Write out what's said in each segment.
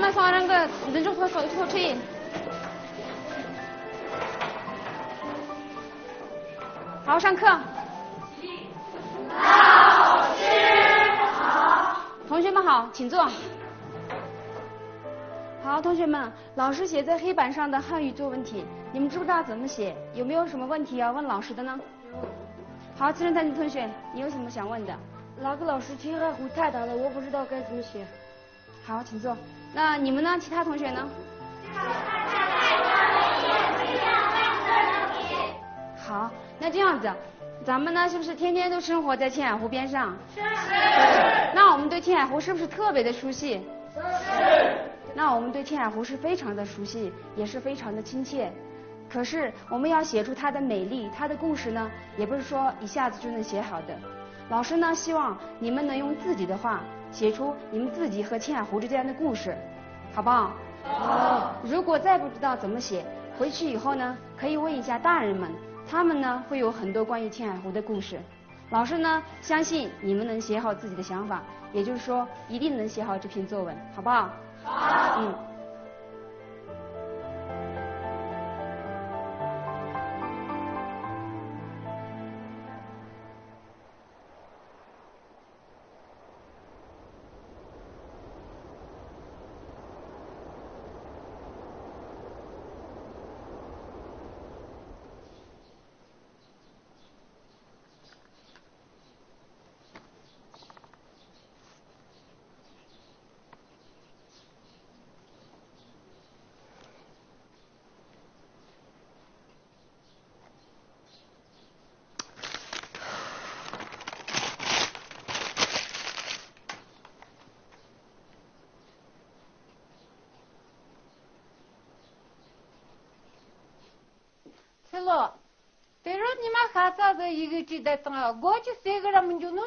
们双人个人中脱吹。好，上课。老师好。同学们好，请坐。好，同学们，老师写在黑板上的汉语作文题，你们知不知道怎么写？有没有什么问题要问老师的呢？有。好，资深班同学，你有什么想问的？那个老师青海湖太大了，我不知道该怎么写。好，请坐。那你们呢？其他同学呢？好，那这样子，咱们呢是不是天天都生活在青海湖边上？是。那我们对青海湖是不是特别的熟悉？是。那我们对青海湖是非常的熟悉，也是非常的亲切。可是我们要写出它的美丽，它的故事呢，也不是说一下子就能写好的。老师呢，希望你们能用自己的话写出你们自己和青海湖之间的故事，好不好？好。如果再不知道怎么写，回去以后呢，可以问一下大人们，他们呢会有很多关于青海湖的故事。老师呢，相信你们能写好自己的想法，也就是说，一定能写好这篇作文，好不好？好。लो तेरो निमा खासा द इगे ची द ता गोच सेगरा मंजुनो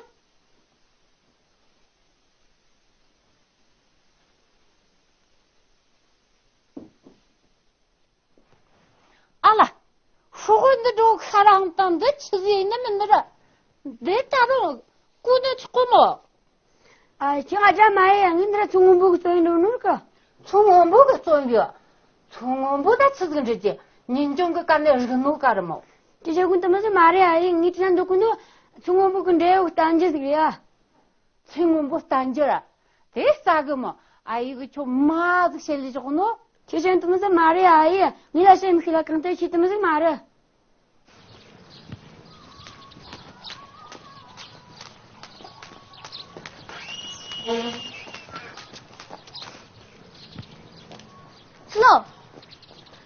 आला शुगुंद दो खा랑tan द 치즈이나 맨더라 내 따로 꾸네 치고모 아 지가자 마에 양인들아 중원보고 써있는 오늘까 중원보고 써요 중원보다 치즈근지 ninjong ka ne rgnu karmo tije kun tamase mare ai ngitran dokundo chungombo kunde utanje griya chungombo tanjera te sagmo ai gu cho ma de sheli jono tije tamase mare ai nila shem khila kante chi tamase mare slow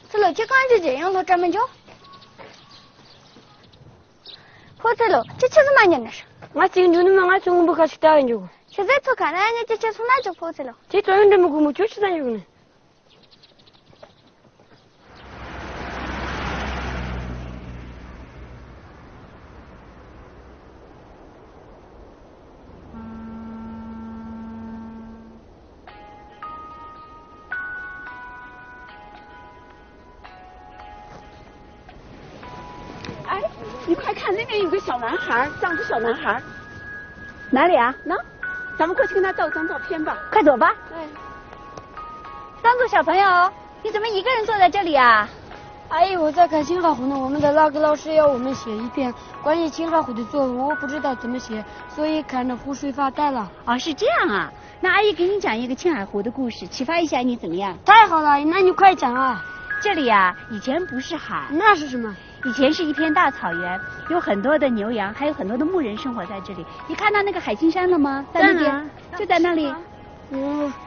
चलो चिकन जे样了专门就或者了这就是蛮年的事 nga tinjunu manga chungombo ka chita injugo 现在做看来这就是那就或者了 je toyonde mo gumu chuchi dan yugune你快看，那边有个小男孩，藏族小男孩。哪里啊？那，咱们过去跟他照张照片吧。快走吧。对。藏族小朋友，你怎么一个人坐在这里啊？阿姨，我在看青海湖呢。我们的那个老师要我们写一篇关于青海湖的作文，我不知道怎么写，所以看着湖水发呆了。哦，是这样啊。那阿姨给你讲一个青海湖的故事，启发一下你怎么样？太好了，阿姨，那你快讲啊。这里啊，以前不是海。那是什么？以前是一片大草原，有很多的牛羊，还有很多的牧人生活在这里。你看到那个海心山了吗？在那边，就在那里。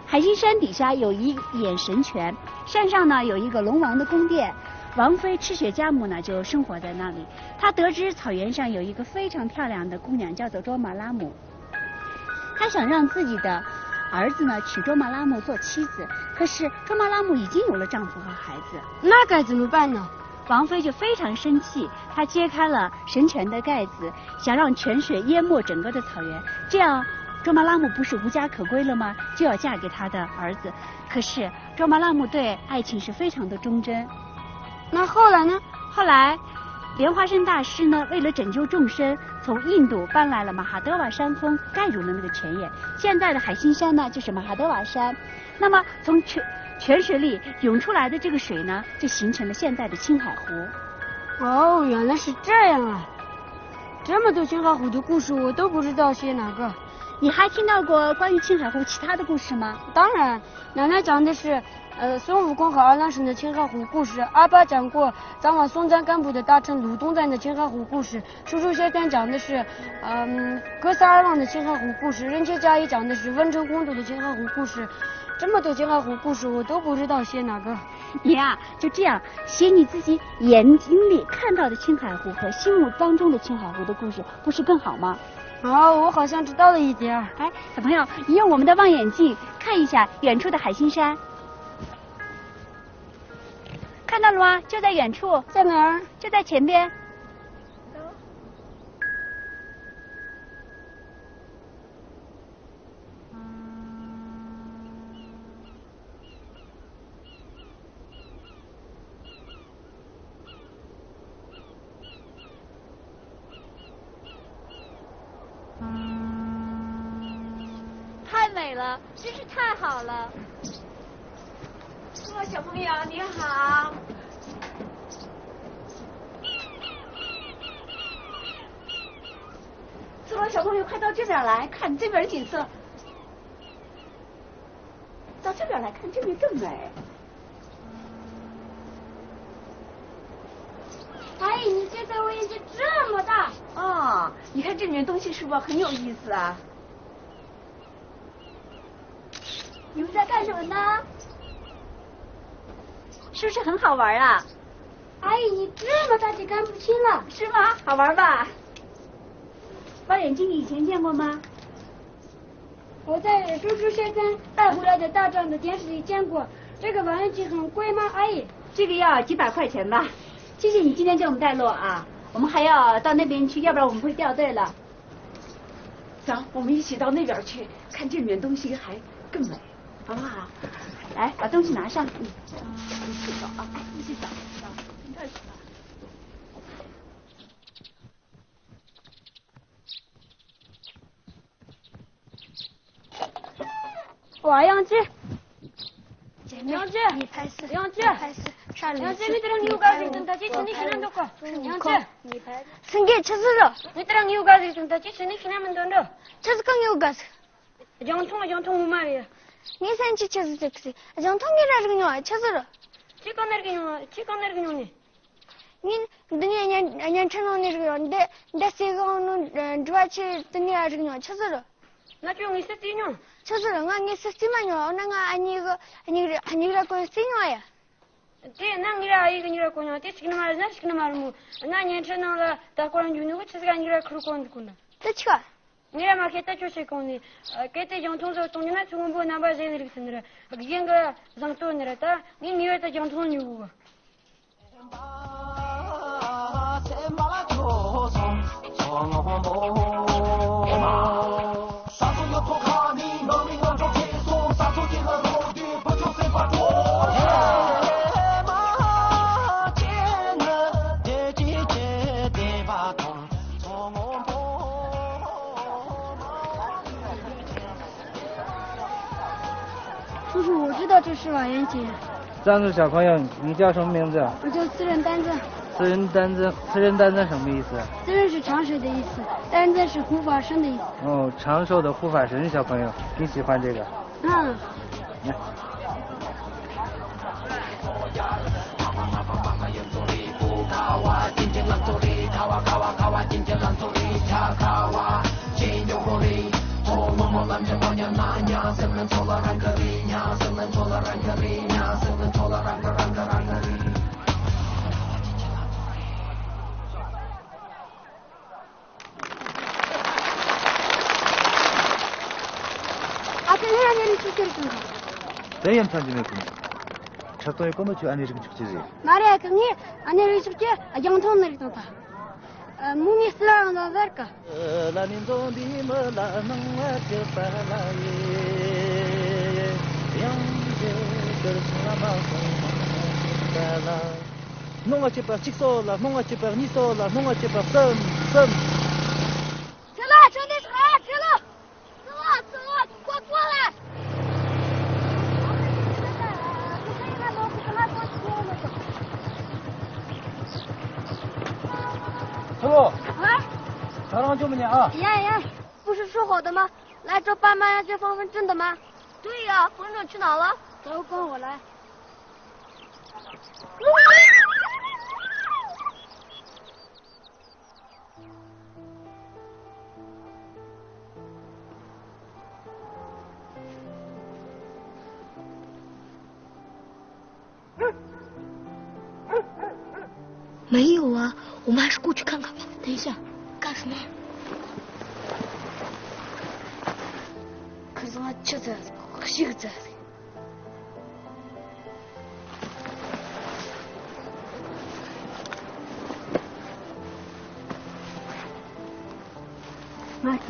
海心山底下有一眼神泉，山上呢有一个龙王的宫殿，王妃赤雪家母呢就生活在那里。她得知草原上有一个非常漂亮的姑娘，叫做卓玛拉姆，她想让自己的儿子呢娶卓玛拉姆做妻子，可是卓玛拉姆已经有了丈夫和孩子，那该怎么办呢？王妃就非常生气，她揭开了神泉的盖子，想让泉水淹没整个的草原，这样卓玛拉姆不是无家可归了吗？就要嫁给他的儿子。可是卓玛拉姆对爱情是非常的忠贞。那后来呢？后来莲花生大师呢，为了拯救众生，从印度搬来了马哈德瓦山峰，盖入了那个泉眼。现在的海心山呢，就是马哈德瓦山。那么从泉水里涌出来的这个水呢，就形成了现在的青海湖。哦，原来是这样啊！这么多青海湖的故事，我都不知道写哪个。你还听到过关于青海湖其他的故事吗？当然，奶奶讲的是孙悟空和二郎神的青海湖故事，阿爸讲过掌管松赞干布的大臣鲁东赞的青海湖故事，叔叔谢天讲的是格萨尔王的青海湖故事，任切嘉义讲的是温成公主的青海湖故事。这么多青海湖故事，我都不知道写哪个。你啊，就这样写你自己眼睛里看到的青海湖和心目当中的青海湖的故事，不是更好吗？哦，我好像知道了一点儿。哎，小朋友，你用我们的望远镜看一下远处的海心山，看到了吗？就在远处。在哪儿？就在前边。太美了，真是太好了。小朋友你好。这位小朋友，快到这边来看这边景色。到这边来看，这边更美。阿姨，你现在我眼睛这么大。哦，你看这里面东西是不是很有意思啊？你们在干什么呢？是不是很好玩啊？阿姨，你这么大就看不清了。是吗？好玩吧？望远镜你以前见过吗？我在叔叔先生带回来的大壮的电视里见过。这个望远镜很贵吗，阿姨？这个要几百块钱吧。谢谢你今天给我们带路啊，我们还要到那边去，要不然我们会掉队了。走，我们一起到那边去看这里面东西还更美，好不好？来，把东西拿上。一起走啊，一起走。你看。哇，杨姐，杨姐，你拍摄，杨姐，拍摄，杨姐，밑에랑 이유가 있던다. 지천이 신한 도거.杨姐，승계 찾으러. 밑에랑 이유가 있던다. 지천이 신하면 된다. 찾을까 이유가. 정통 말이야. 니 생치 찾으세요. 정통이라는 찾으러. 치과내리기는. 닌 니 천원이는데 내세가는 좋아치 드니라는 찾으러. 나 좀 있었지요. 찾으러 니 쓰지만요. 내가 아니라고 쓰냐야. 대 낭이라 이거니라고요. 대치기는 말이야. 시키는 말은 나 년천원가 다고는 주는 치즈가 아니라 그러고 온구나. 뜻이가. 니라 마켓다 조시고니. 그때 정통서 동네나 중원부 나바제 이렇게느라. 이게가 장토느라다. 니 미워다 정통은 유고.叔叔，我知道这是望远镜。站住，小朋友，你叫什么名字？我叫私人单子。私人单子什么意思？私人是长寿的意思，单子是护法神的意思。哦，长寿的护法神，小朋友，你喜欢这个？嗯。来。Дэйм таньмэкүн. Чатой комочу анэрэг чүчээ. 말이야, 그니 안내를 줄게. 영통 내리던다. 무미슬라는 나zar까? 라닌존디 몰라는 와트발라예. 영제 그르스나마고 발라. 弄个这边几艘了，弄个这边你艘了，弄个这边升。车了，兄弟车了，车了，走了，快过来！师傅，啊？早上救命啊！呀，不是说好的吗？来找爸妈要接放风筝的吗？对呀，风筝去哪了？走，跟我来。没有啊，我们还是过去看看吧。等一下，干什么？可是我吃着，洗个澡。妈的！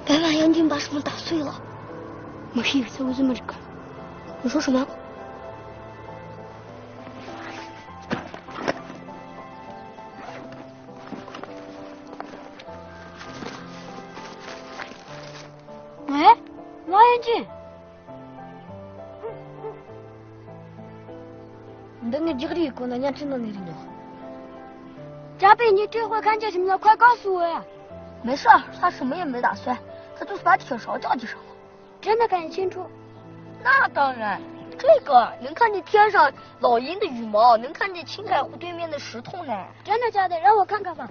白马眼镜把什么打碎了？没事，在我这么着看。你说什么？哎，老眼镜，你等你几个地过那年真的那里呢？嘉贝，你这会看见什么了？快告诉我呀！没事，他什么也没打碎，他就是把铁勺掉地上了。真的看得清楚？那当然，这个能看见天上老鹰的羽毛，能看见青海湖对面的石头呢。真的假的？让我看看吧。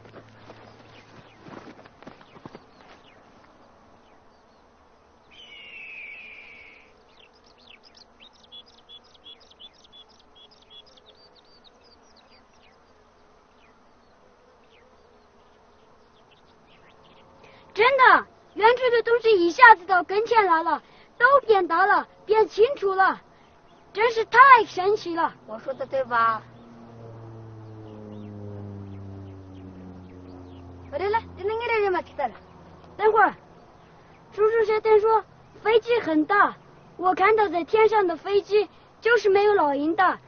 真的，远处的东西一下子到跟前来了，都变大了，变清楚了，真是太神奇了。我说的对吧？对了，这那个人嘛听到了。等会儿，叔叔小灯说飞机很大，我看到在天上的飞机就是没有老鹰大，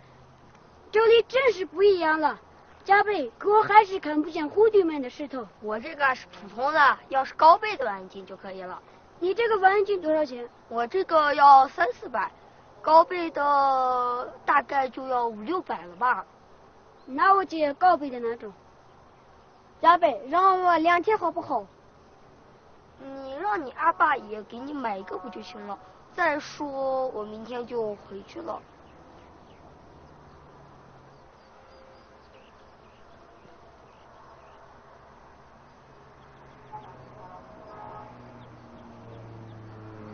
这里真是不一样了。加倍，可我还是看不见湖对面的石头。我这个是普通的，要是高倍的望远镜就可以了。你这个望远镜多少钱？我这个要300-400，高倍的大概就要500-600了吧。那我借高倍的那种。加倍，让我2天好不好？你让你阿爸也给你买一个不就行了？再说我明天就回去了。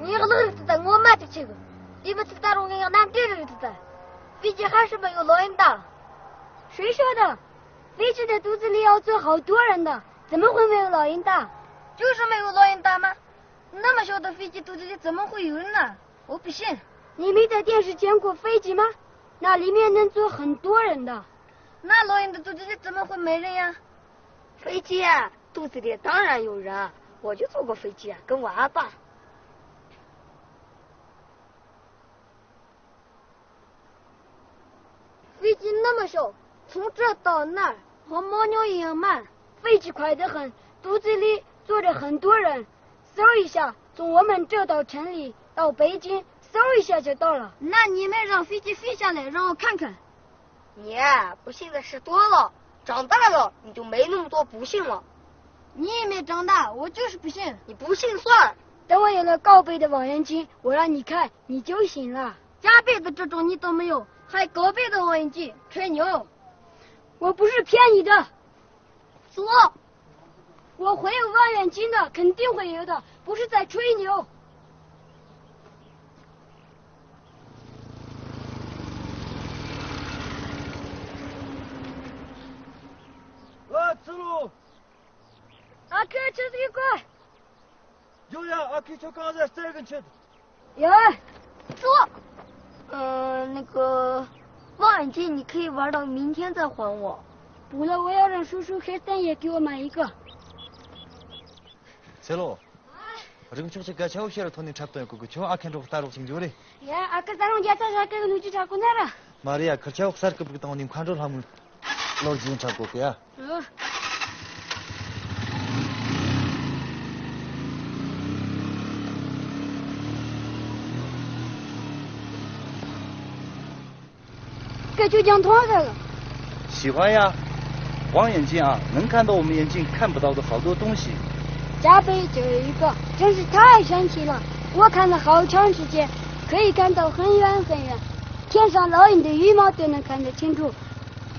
你个儿子在我买的这个，你们知道我要拿别人的，飞机还是没有老鹰大。谁说的？飞机的肚子里要坐好多人的，怎么会没有老鹰大？就是没有老鹰大吗？那么小的飞机肚子里怎么会有人呢？我不信。你没在电视见过飞机吗？那里面能坐很多人的。那老鹰的肚子里怎么会没人呀？飞机啊，肚子里当然有人，我就坐过飞机啊，跟我阿爸。飞机那么小，从这到那儿和猫鸟一样慢，飞机快得很，肚子里坐着很多人，嗖一下从我们这到城里到北京，嗖一下就到了。那你们让飞机飞下来，让我看看。你不信的事多了，长大了你就没那么多不信了。你也没长大，我就是不信。你不信算。等我有了高倍的望远镜，我让你看，你就信了。加倍的这种你都没有，还高倍的望远镜，吹牛！我不是骗你的。说，我会有望远镜的，肯定会有的，不是在吹牛。子路，阿克，这是一块。有呀，阿克就刚才3个吃的。有。说，那个望远镜你可以玩到明天再还我。不了，我要让叔叔和三爷给我买一个。셀로. 지금 저기가 저기를 돈이 잡던 거 그죠? 아켄로 따로 징조래. 야, 아까 사람 야타 자케가 누지 잡고 나라. 마리아 그저 혹살 그 부터 님 관절 하면 너 지금 잡고 올게야.这就讲通这个。喜欢呀，望远镜啊，能看到我们眼睛看不到的好多东西。家北就有一个，真是太神奇了！我看了好长时间，可以看到很远很远，天上老鹰的羽毛都能看得清楚。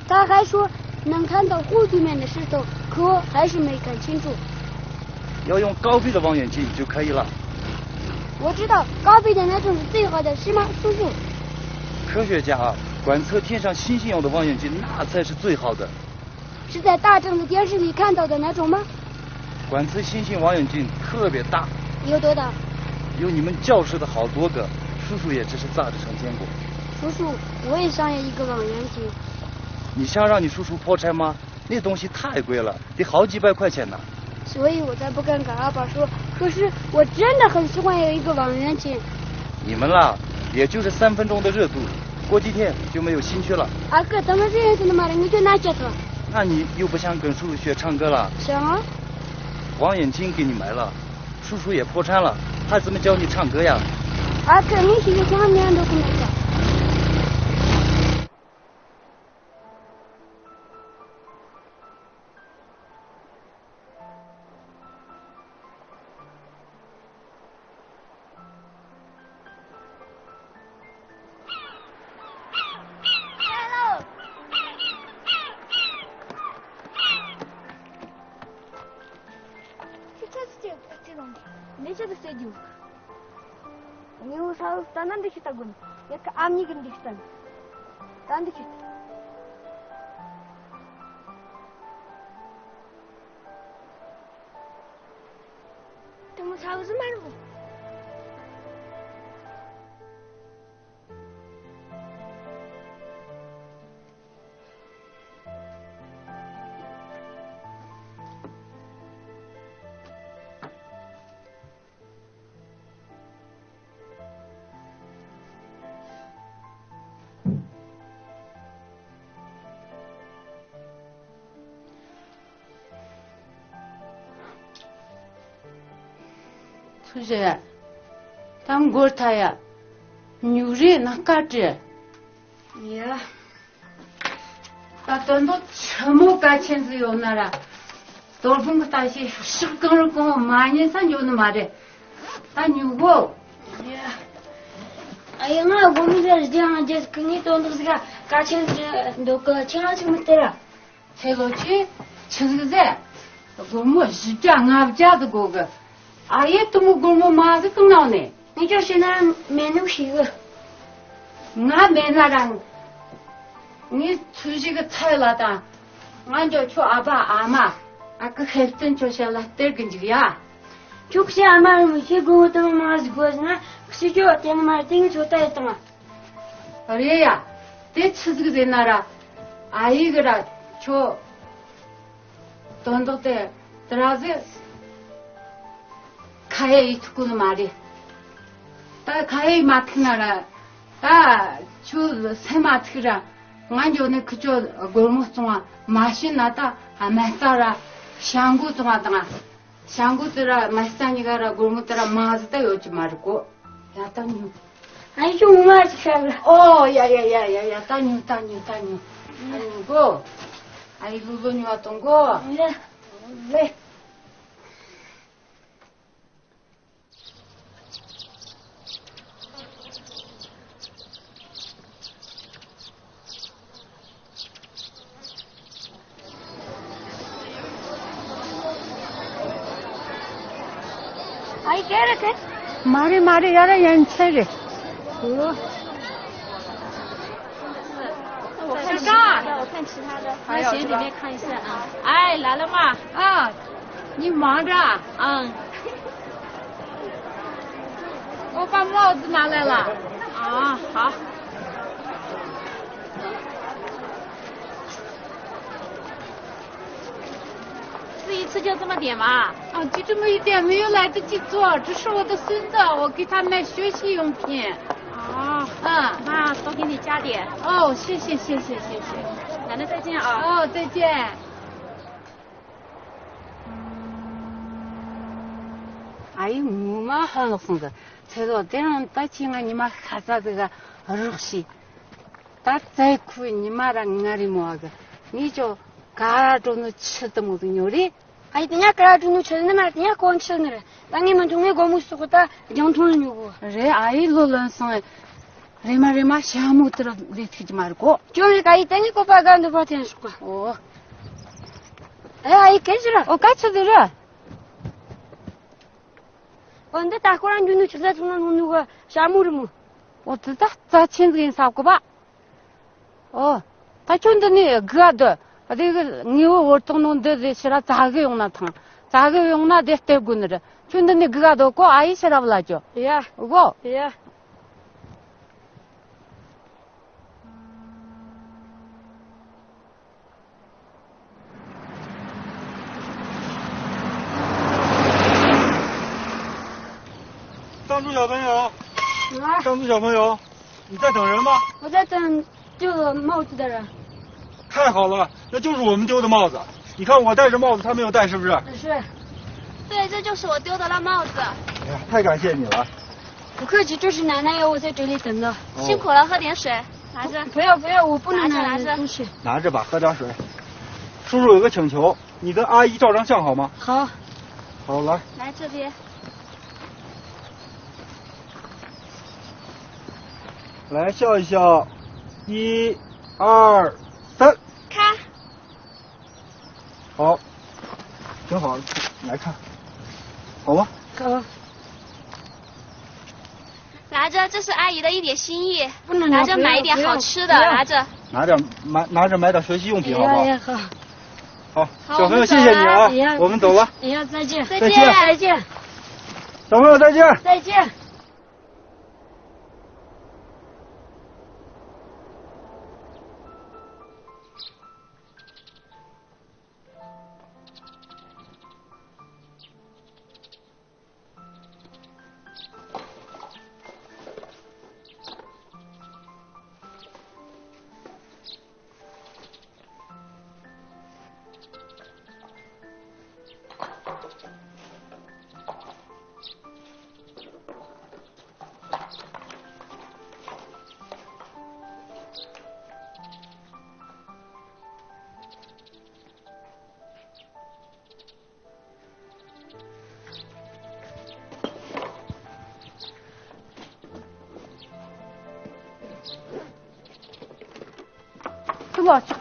他还说能看到湖对面的石头，可我还是没看清楚。要用高倍的望远镜就可以了。我知道高倍的那种是最好的，是吗，叔叔？科学家啊，观测天上星星用的望远镜那才是最好的。是在大城的电视里看到的那种吗？观测星星望远镜特别大。有多大？有你们教室的好多个，叔叔也只是杂志上见过。叔叔，我也想要一个望远镜。你想让你叔叔破产吗？那东西太贵了，得好几百块钱呢。所以我才不敢跟阿爸说。可是我真的很喜欢有一个望远镜。你们啦，也就是3分钟的热度，过几天就没有兴趣了。阿哥，咱们这样子的嘛，你就拿着它。那你又不想跟叔叔学唱歌了？想啊。望远镜给你买了，叔叔也破产了，还怎么教你唱歌呀？阿哥，你是有多年都不能唱。Tangan dikit agun, ya ke amni kan dikit, tan dikit. Temu tahu zaman bu. 투제 당 골타야 뉴리 나까지 야 따던도 처모 같이서 요나라 돌풍 거 다시 실근을 거 많이 산 요는 말에 다 뉴고 야 아영아 고민을 지향한 제 그니 돈도스가 같이 너가 친하지 못해라 제거지 증세 고모 시장 앞자도 고가 아예 또 뭐 고모 마스 끝나네你就是那面是一个 나 맨나랑 니 투지가 차이라다 먼저 저 아바 아마 아까 했던 조샬라 때근지야 혹시 아마 무시 고도 마스 고즈나 혹시 저 때는 말 땡이 좋다 했더만 그래야 내 치즈가 되나라 아이그라 저 돈도 때 들어서 가해 이 투구는 말이 다 가해 마트나라 다주 세마트라 완전히 그쪽 골목동아 마신나다 아메사라 샹구동아다가 샹구들아 마산이가라 골목들아 마즈다 요지 말고 야따니 아니 좀 말지 샤라 야야야야야 따니 아이고 아이고 그거니 왔던 거 네 아이 깨르게 말이 야라 연체래 我看其他的，我看其他的，那行里面看一下啊。哎，来了吗？啊，你忙着？嗯。哦，我把帽子拿来了。啊，好。吃一次就这么点嘛？啊，就这么一点，没有来得及做。这是我的孙子，我给他买学习用品。哦，那多给你加点。哦，谢谢。奶奶再见啊。哦，再见。아이 무마 하는데 제가 때는 따칭아 니마 가사드가 어르시 따짜이 쿠이 니마랑 나리 뭐하게 니저 가라도는 쳐도 모든 요리 아이 그냥 가라도는 쳐는 말 그냥 건쳐는 당이면 동네 고무수고다 정통을 요구 그래 아이 로런성 레마레마 샤무트라 내치지 말고 저희가 이 땅에 꼬파가는데 버티는 거야 아이 깨지라 까쳐들어 근데 다코란 준우 쳐다 주는 누가 샤무르무 어쩌다 자친구인 사고 봐 다촌더니 그아도 내가 니어 월동놈들 싫어 자게 용나탕 자게 용나 대대군을 촌더니 그아도 고 아이 싫어블라죠 야 그거 야张柱小朋友，张柱小朋友，你在等人吗？我在等丢了帽子的人。太好了，那就是我们丢的帽子。你看我戴着帽子，他没有戴，是不是？是。对，这就是我丢的那帽子。哎呀，太感谢你了。不客气，这是奶奶要我在这里等的。辛苦了，喝点水，拿着。不要，我不能拿着东西。拿着吧，喝点水。叔叔有个请求，你跟阿姨照张相好吗？好。好，来。来这边。来笑一笑，1、2、3，看。好，挺好，来看，好吗？好。拿着，这是阿姨的一点心意。不能拿着买一点好吃的，拿着。拿着买点学习用品，好不好？好。好，小朋友，谢谢你啊，我们走了。再见。再见。小朋友再见。再见。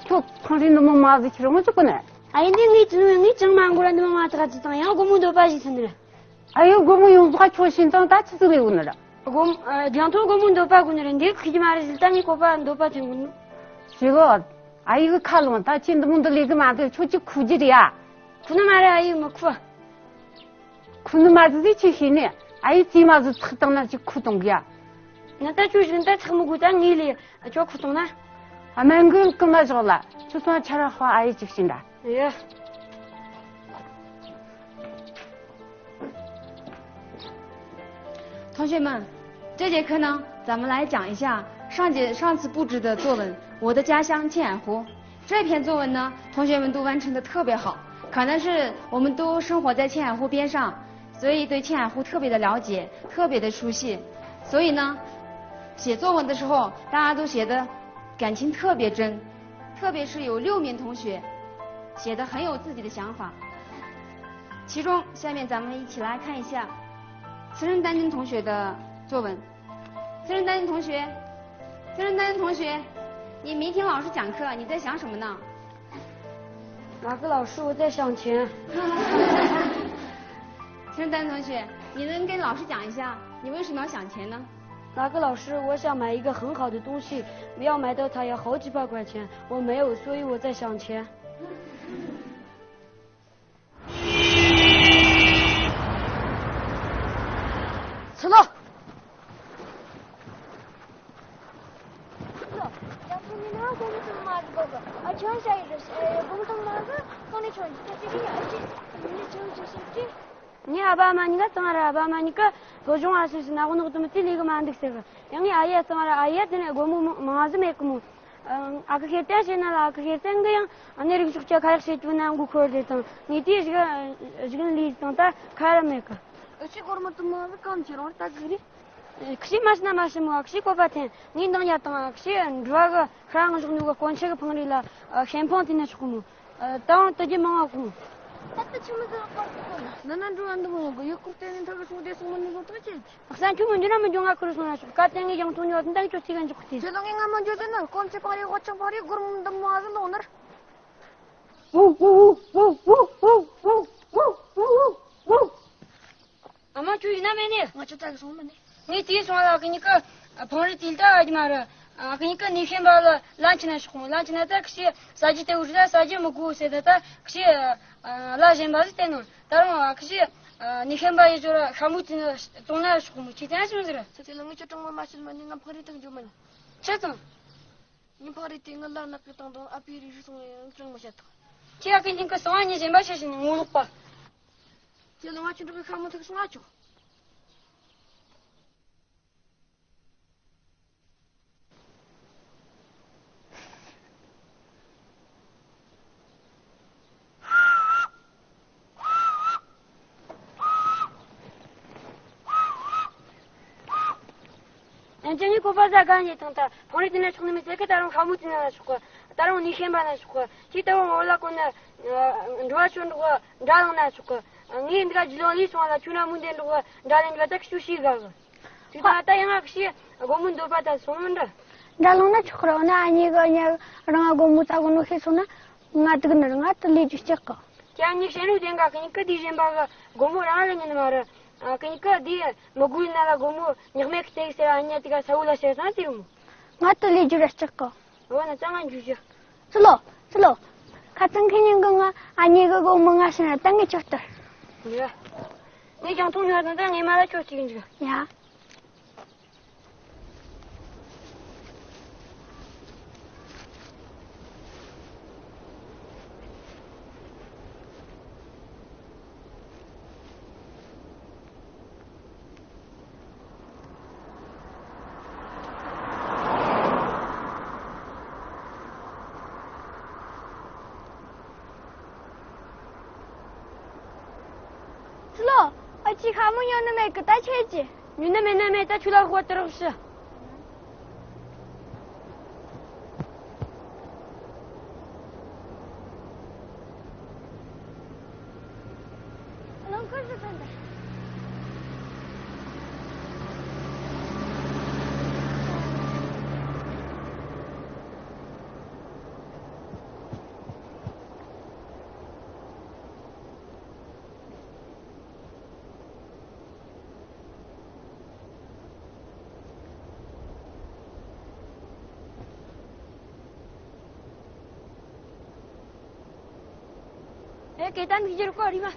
저 털리는 뭐 마드치는 거 좋구네. 아이 니 정말 고란데 마트가 지당 야 고무도 빠지선들. 아유 고무 용수가 초신당 다치더래 오늘아. 곰 janto 고무도 빠고는데 그게 말이 땅이 고파도 빠진 지금 아이고 칼로만 다친데 문들 이거 마드 초지 구질이야. 그는 말에 아이 뭐 쿠아. 그는 마드지 치히네. 아이 지마드 탁당나 지 쿠동이야. 나타 주신다 참고 당일이 저 쿠동나. 아멘 그 끝나줘라. 주소한 차라화 아이 집신다. 예.同学们，这节课呢，咱们来讲一下上次布置的作文《我的家乡千眼湖》。这篇作文呢，同学们都完成的特别好，可能是我们都生活在千眼湖边上，所以对千眼湖特别的了解，特别的熟悉。所以呢，写作文的时候，大家都写的感情特别真，特别是有6名同学写的很有自己的想法。其中，下面咱们一起来看一下慈仁丹津同学的作文。慈仁丹津同学，你没听老师讲课，你在想什么呢？哪个老师？我在想钱。慈仁丹津同学，你能跟老师讲一下，你为什么要想钱呢？哪个老师？我想买一个很好的东西，要买到它要好几百块钱，我没有，所以我在想钱。吃了。 공통 마주거든. 아, 천사이를 공통 마주 거기 천지 되게 야지. 니 천지 니 아바마니가 તમારા 아바마니까 도중 아시스 나고는 것도 틀리고 만득세가. 양이 아예 તમારા 아예 되네 고무 마즈메 에크무. 아그 때시나 아그 생겨양 아내를 죽자 가르치 주는 거 거르던. 니 뒤지가 지금 리스ton다 카라메카. 어찌 거르면 뭐 감지로 딱 그리. 그시 마시나 마시면 그시 고바텐 닌동 야동 그시 드라가 크랑 중누가 권체가 펑리라 샴푸한테나 주고 다운 뜨지 망하고 딱딱 치면서 나는 좋아한다 뭐고 욕구 때는 더 소대 소문이 거 터지 악산 주문 지나면 종아 그러서나 가땡이 정통이 왔는데 저 시간 좋지 제동이 가면 저는 권체 버리 고쳐 버리 그럼 더 뭐하서 오늘 아마 주인아매네 맞췄다 소문네 니 뒤에 송하다 그러니까 번을 뛸다 하지 마라. 그러니까 니 햄바가 란치나 시고 란치나 딱 그시 사지 때 우리가 사지 먹고 세다다 그시 라젠바스 때는 다른 그시 니 햄바에 저라 하무티나 동나 시고 뭐 지대하시면 그래. 저들은 저 정말 마실만 니가 버리 등 주면. 쳤어. 니 버리 띵을 나나 그 정도 앞이리 송에 좀 마셨다. 제가 그러니까 송아니 제 마시는 모르빠. 저는 맞추는 그 하무티 송아죠. 전이 고바자가 아니 통타 본이드네 총님이 되게 다른 가무티나 주고 다른 니셴바나 주고 기타고 올라고나 좋아촌고 다른나 주고 니인가 질로니 소나 추나 문데고 다른가 딱 수시가 주다다 양악시 고문도 받아 소문다 달로나 축러나 아니가 냐 랑하고 무타고 노해소나 나트그나 나트리 주셨고 캬니 셴우 된가 그니까 디젠바가 고모라는 말을 그러니까 디 먹으려나 고모 녀맥 때이세라 아니야티가 사울라셔서 지금 맞들리 주랬을까 원아 짱안 주죠 슬로 같은 개념가 아니가 고모가시나 땅에 쳤다 야 네 정통이하던 땅에 말아 쳤지 야 지 가면 연음에 그다 채지. 윤남에 남에 다 주라고 왔더라고서. 넌 그래서 산다. 계단 위로 꺼리마.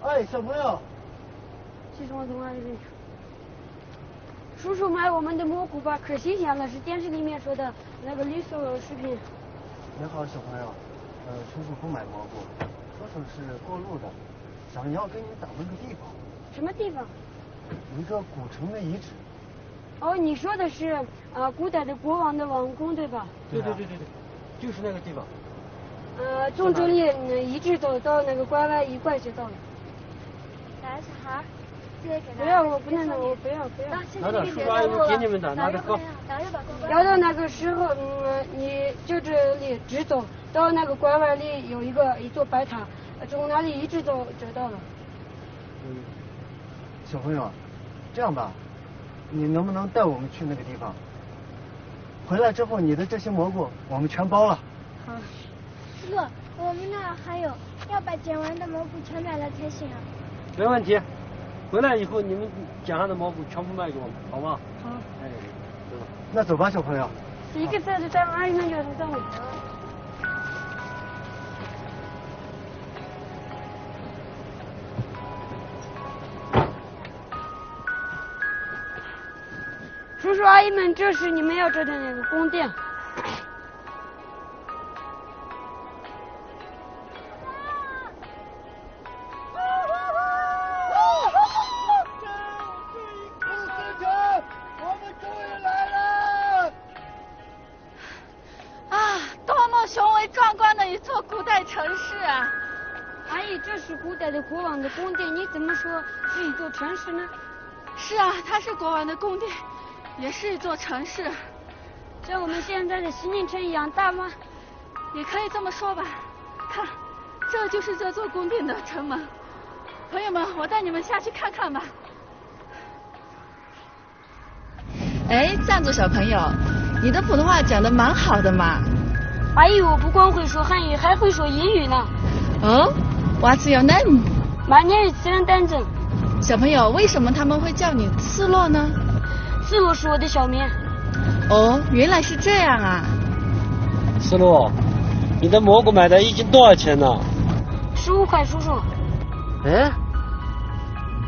哎，小朋友，系统动画里面，叔叔买我们的蘑菇吧，可新鲜了，是电视里面说的那个绿色食品。你好，小朋友，叔叔不买蘑菇，叔叔是过路的，想要跟你打问个地方。什么地方？一个古城的遗址。哦，你说的是古代的国王的王宫对吧？对，就是那个地方。从这里一直走到那个关外一拐就到了。来，小孩，不要，我不能，我不要。拿点书阿姨给你们的，拿着喝。要到那个时候，你就这里直走到那个关外里有一座白塔，从那里一直走就到了。小朋友，这样吧，你能不能带我们去那个地方？回来之后，你的这些蘑菇我们全包了。好。师傅，我们那还有，要把捡完的蘑菇全买了才行啊。没问题，回来以后你们捡上的蘑菇全部卖给我们，好不好？好。哎，走吧。那走吧，小朋友。一个菜就占阿姨们就占我。叔叔阿姨们，这是你们要知道的那个宫殿。这是古代的国王的宫殿，你怎么说是一座城市呢？是啊，它是国王的宫殿，也是一座城市，像我们现在的西宁城一样大吗？也可以这么说吧。看，这就是这座宫殿的城门。朋友们，我带你们下去看看吧。哎，藏族小朋友，你的普通话讲得蛮好的嘛。阿姨，我不光会说汉语，还会说英语呢。哦，What's your name？ My name is Xiran Danzhen。小朋友，为什么他们会叫你刺洛呢？刺洛是我的小名。哦，原来是这样啊。刺洛，你的蘑菇买的一斤多少钱呢？15块，叔叔。哎，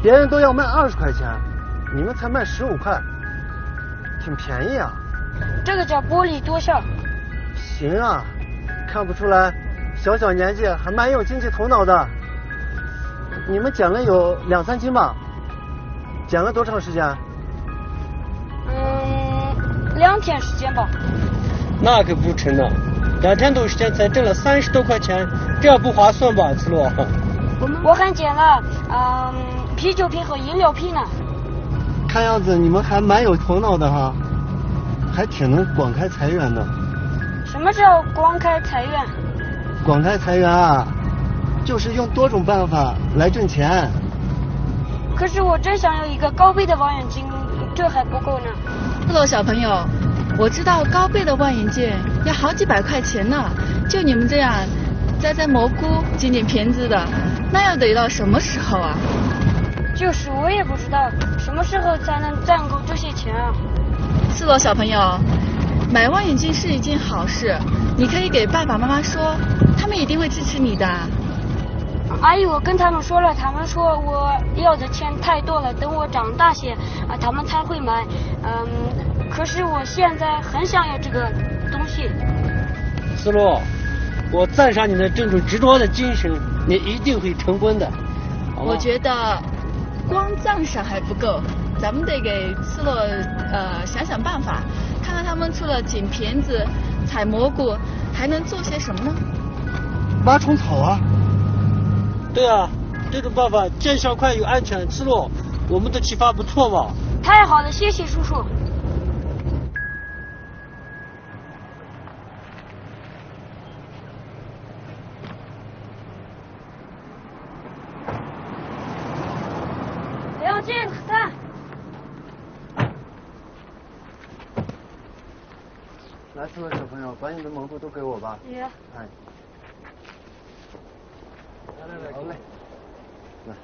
别人都要卖20块钱，你们才卖15块，挺便宜啊。这个叫薄利多销。行啊，看不出来。小小年纪还蛮有经济头脑的。你们捡了有2、3斤吧？捡了多长时间？2天时间吧。那可不成了，2天多时间才挣了30多块钱，这样不划算吧，刺洛？我还捡了啤酒瓶和饮料瓶呢。看样子你们还蛮有头脑的哈，还挺能广开财源的。什么叫广开财源？广开财源啊，就是用多种办法来挣钱。可是我真想要一个高倍的望远镜，这还不够呢。刺洛小朋友，我知道高倍的望远镜要好几百块钱呢。就你们这样摘蘑菇、捡瓶子的，那要得到什么时候啊？就是我也不知道什么时候才能赚够这些钱啊。刺洛小朋友，买望远镜是一件好事，你可以给爸爸妈妈说，他们一定会支持你的。阿姨，我跟他们说了，他们说我要的钱太多了，等我长大些他们才会买。可是我现在很想要这个东西。刺洛，我赞赏你的这种执着的精神，你一定会成功的。我觉得光赞赏还不够，咱们得给刺洛想想办法，看看他们除了捡瓶子、采蘑菇，还能做些什么呢？挖虫草啊！对啊，这种办法见效快又安全。刺洛，我们的启发不错吧？太好了，谢谢叔叔。梁静，看。来，四位小朋友，把你的蘑菇都给我吧。哎。来，好嘞。来，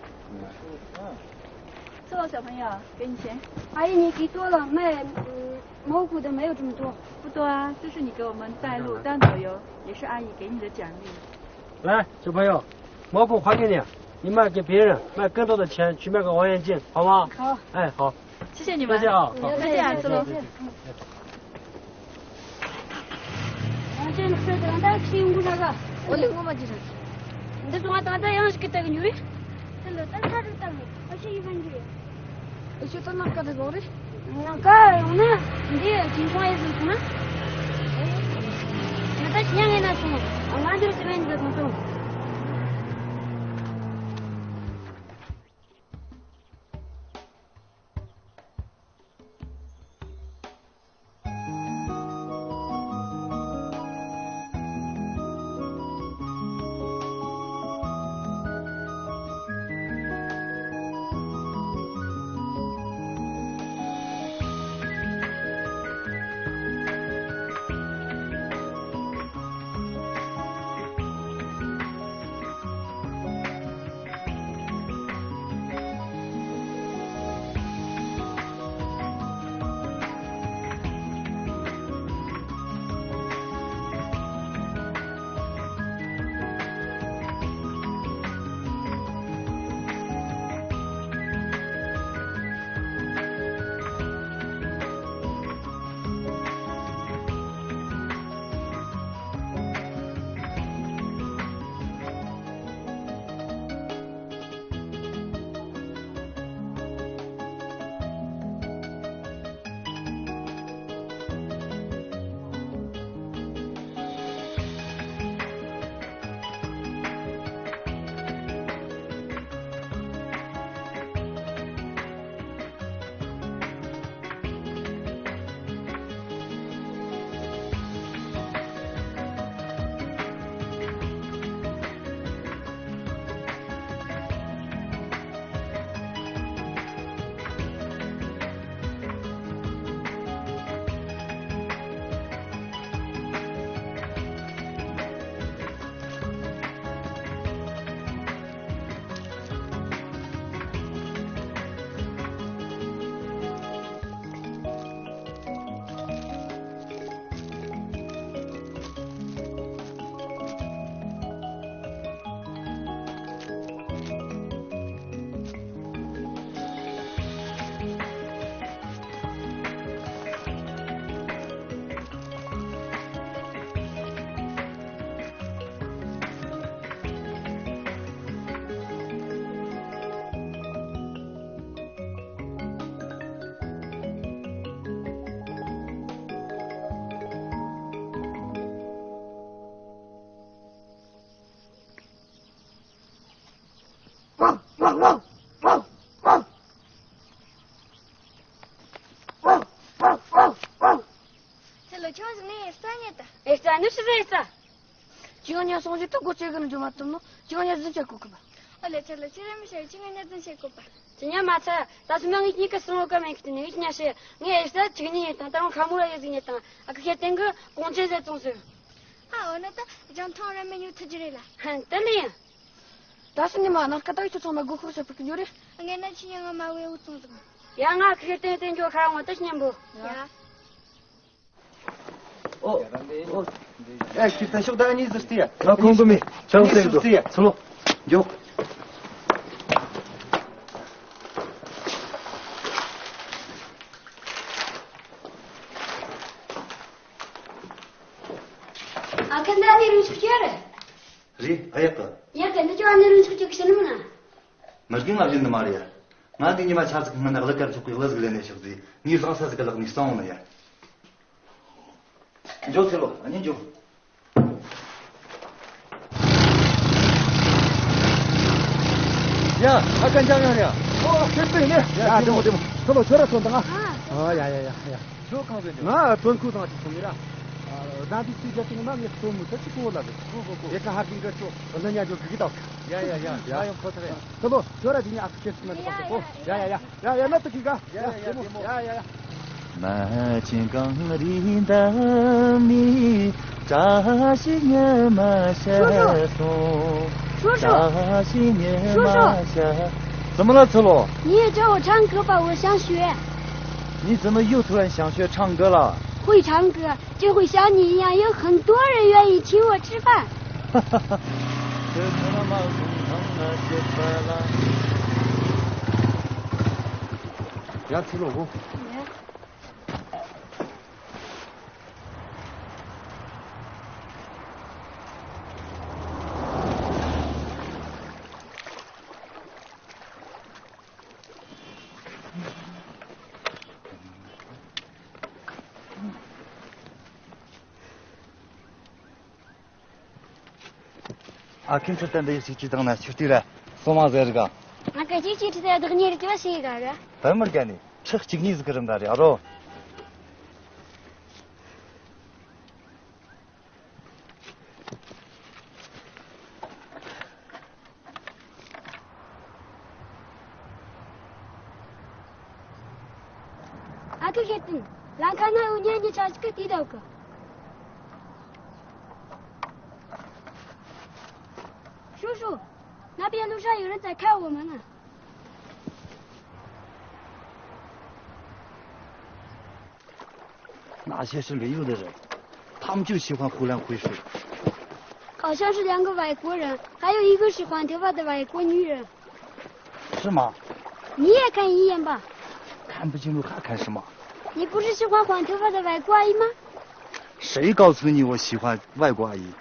刺洛小朋友，给你钱。阿姨，你给多了，卖蘑菇的没有这么多。不多啊，这是你给我们带路当导游，也是阿姨给你的奖励。来，小朋友，蘑菇还给你，你卖给别人，卖更多的钱去买个望远镜，好吗？好。哎，好。谢谢你们。再见啊！再见啊，刺洛。这是等待听不那个，我领我们去。근데 좀 왔다 갔다 연습했다 그니? 근데 딴 차를 따면 어떻게 반지? 어떻게 딴 나가다 그래? 나가 오늘 근데 진통에서 있구나. 나다 그냥 해놨어. 안 만들었으면 이제 좀. 是那3年的。3年是啥？今年送去德国这个人就嘛懂了，今年是这个吧？来这了，今年没事，今年真些个吧。今年嘛才，但是那你个生活干嘛去的？那年是，你也是今年当，但我看不了也是年当，啊，可以等个工资在总是。啊，那让同仁们有特质了。对嘞。但是你嘛，那kada itu sama guru siapa kerja deh? Enggak nak sih yang mau eu tu tu. Yang aku kita tunjuk kalau mau terus nyambu. Ya. kita show dah ni zestia. 나 궁금해. 정색도. 슬로. 요. Akan dah ni rusuk je. 리, 아야까. Ya kan tu ane rusuk je kesana mana? Maskin abjin de Maria. Ngadi ni ma chas kan na galakar chukui lazglene shigdi. Ni zasa zgalak ni sauna ya. Jo selo, ani jo. 야, 아까 장면이야. 됐더니. 야, 좀. 저거 저러 손다가. 야. 저 가면. 나 돈쿠도 같이 줍니다. 나도 시작하는 마음에 돈 못해 치고 올라가. 얘가 하긴 거죠. 언제냐 저 그기다. 야, 형 포트래. 저도 저러 뒤에 아프겠으면 되고. 야, 나또 기가. 야. 나 진강리다미 자신의 마셔서 자신의 마셔。怎么了，子路？你也教我唱歌吧，我想学。你怎么又突然想学唱歌了？会唱歌就会像你一样，有很多人愿意请我吃饭。야, 들어오고. 김치 땐데 시키던 나 슈티라 소마저가 아까 지치트에 드니르 쥐시가라 담을가니 척직니즈 그런다리 알아 아까 했던 랑카나 우냐니 자스크 뛰다오고叔叔，那边路上有人在看我们呢。那些是旅游的人，他们就喜欢胡乱会水。好像是2个外国人，还有一个是黄头发的外国女人。是吗？你也看一眼吧。看不清楚还看什么？你不是喜欢黄头发的外国阿姨吗？谁告诉你我喜欢外国阿姨？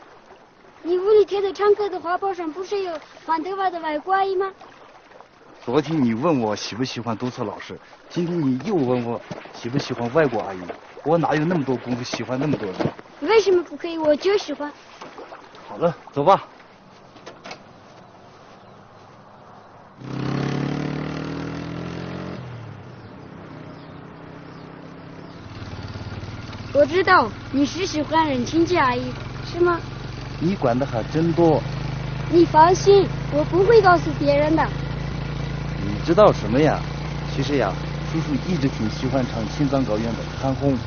你屋里贴的唱歌的花包上不是有黄头发的外国阿姨吗？昨天你问我喜不喜欢督测老师，今天你又问我喜不喜欢外国阿姨，我哪有那么多功夫喜欢那么多人？为什么不可以？我就喜欢。好了，走吧。我知道你是喜欢任清洁阿姨，是吗？你管的还真多。你放心，我不会告诉别人的。你知道什么呀？其实呀，叔叔一直挺喜欢唱《青藏高原》的《韩红》。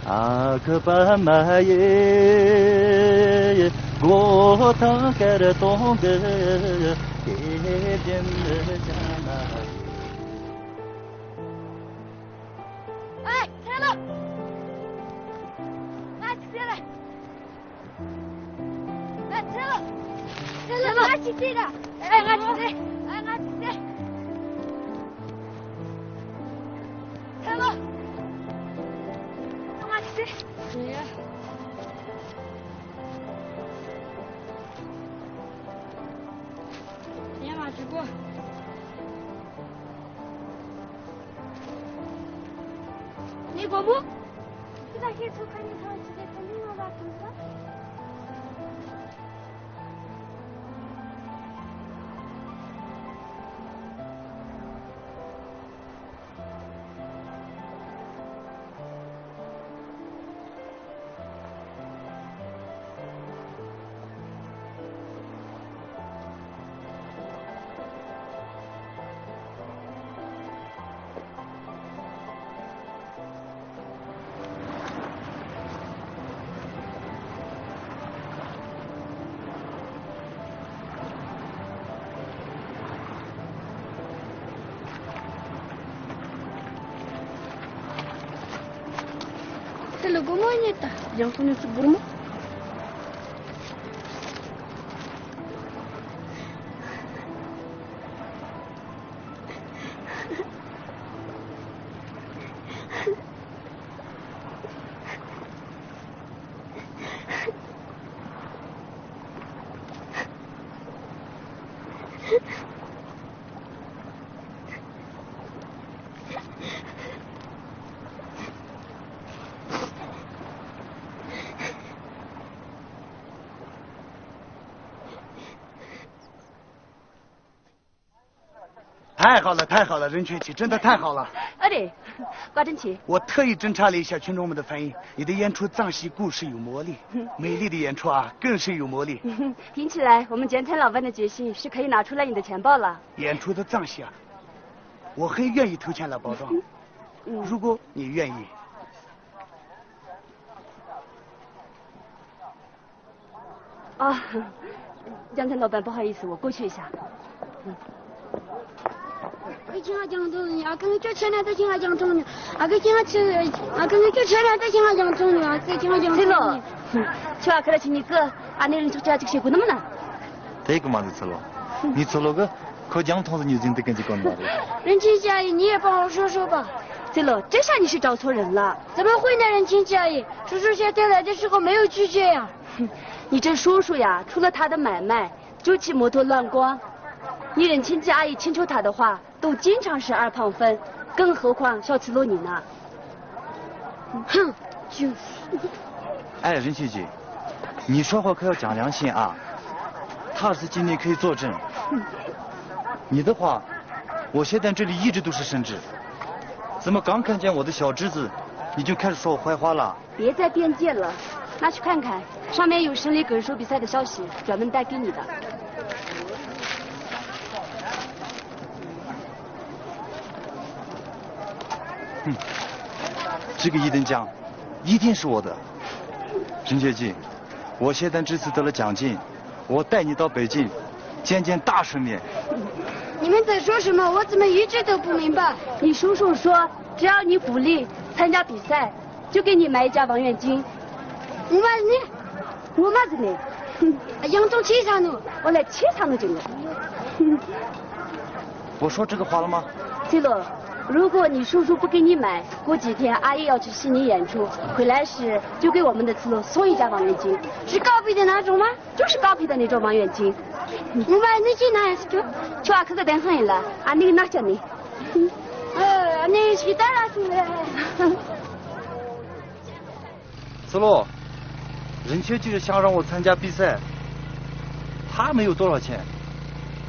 阿克巴玛耶，我他盖的东格，给边的家那。哎，来了！来，起来！来，来了！来了，俺起来了！哎，俺起来！哎，俺起来！来了！俺起来！是呀。你妈吃过？你过不？你咋去出看你他直接看你妈咋看的？ Talaga mo niya ta. Diyan ko na siguro mo.太好了，太好了，任泉起，真的太好了。对，瓜真奇。我特意侦查了一下群众们的反应，你的演出藏戏故事有魔力，美丽的演出啊，更是有魔力。听起来我们简餐老板的决心是可以拿出来你的钱包了。演出的藏戏啊，我很愿意投钱来包装。如果你愿意。啊，简餐老板，不好意思，我过去一下。Kecil jangan turun, akan kecil ada jangan jangan turun, akan kecil ada jangan jangan turun, akan jangan turun. 좋아, 그렇지니까 아내는 적자 아직 쉬고 너무나. 되게 많이 들어. 니 들어가 거장 통서 뉴진 때까지 건 말이야. 任亲戚阿姨，你也帮我说说吧。对了，这下你是找错人了。怎么会呢，任亲戚阿姨？叔叔现在来的时候没有拒绝呀。你这叔叔呀，除了他的买卖，就骑摩托乱逛。你任亲戚阿姨请求他的话，都经常是2胖分，更何况小赤裸你呢？哼，就是。哎，任琪姐，你说话可要讲良心啊！他是今天可以作证。你的话，我现在这里一直都是圣旨。怎么刚看见我的小侄子，你就开始说我坏话了？别再辩解了，拿去看看，上面有省里歌手比赛的消息，专门带给你的。这个1等奖一定是我的。任学记，我现在这次得了奖金，我带你到北京见见大世面。你们在说什么？我怎么一直都不明白？你叔叔说，只要你鼓励参加比赛，就给你买1架望远镜。我妈子呢？杨总7场呢，我来7场都进了。我说这个话了吗？对了。如果你叔叔不给你买，过几天阿姨要去悉尼演出，回来时就给我们的次罗送1架望远镜。是高配的那种吗？就是高配的那种望远镜。我买那去哪去？去阿克个等很了，啊那个哪叫你？那去带了出来。次罗，任学就是想让我参加比赛，他没有多少钱，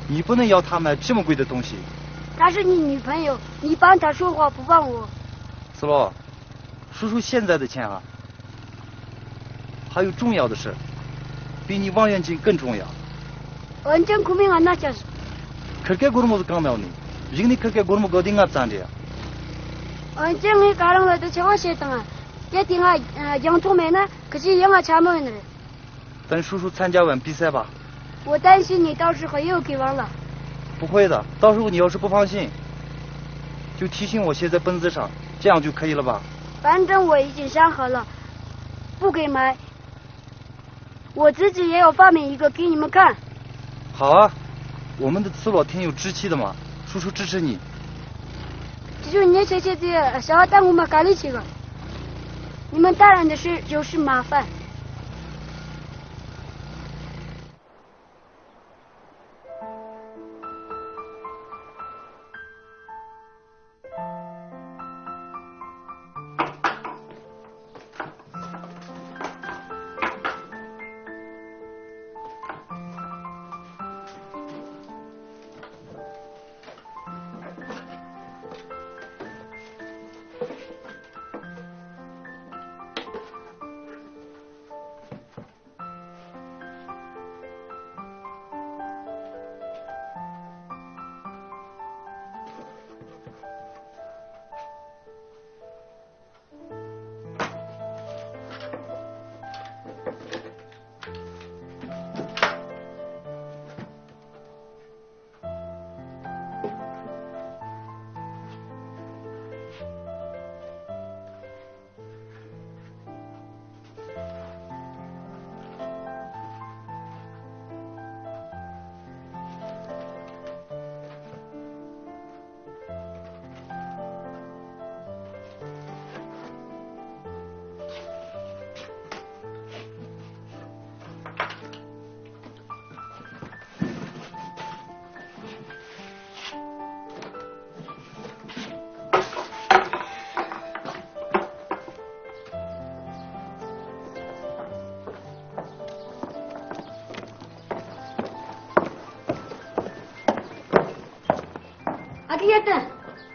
你不能要他买这么贵的东西。她是你女朋友，你帮她说话不帮我。斯洛，叔叔现在的钱啊，还有重要的事，比你望远镜更重要。완전 고민 안 나잖아. 그렇게 고르면 까매오니. 이게 그렇게 고르면 어딘가 짠데야. 완전히 가랑라도 저거 했다가 얘 띵아 영통매나 그지 영화 잘못했네. 等叔叔参加完比赛吧。我担心你到时候又给忘了。不会的，到时候你要是不放心，就提醒我写在本子上，这样就可以了吧？反正我已经想好了，不给买，我自己也要发明一个给你们看。好啊，我们的次罗挺有志气的嘛，叔叔支持你。就是你这些的小耽误嘛，干力气了。你们大人的事就是麻烦。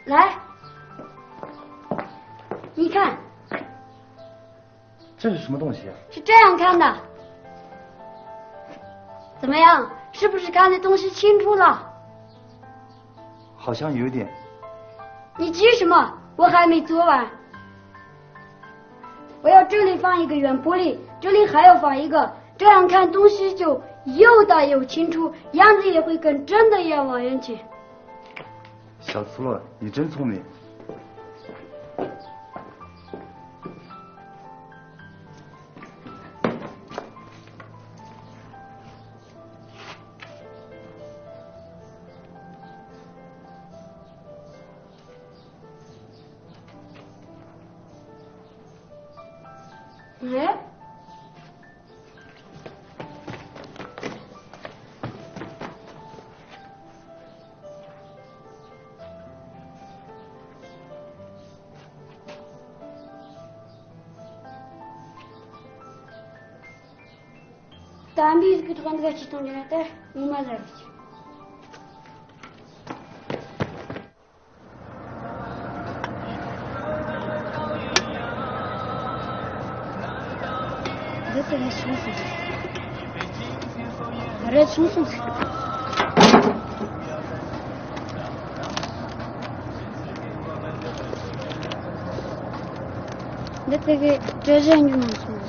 来，你看，这是什么东西啊？是这样看的，怎么样？是不是看的东西清楚了？好像有点。你急什么？我还没做完。我要这里放一个圆玻璃，这里还要放一个，这样看东西就又大又清楚，样子也会跟真的一样望远镜。小粗了，你真聪明。哎，但比这个团子去东京的，你妈在不去。这个舒服，这舒服。那这个这是你们说的。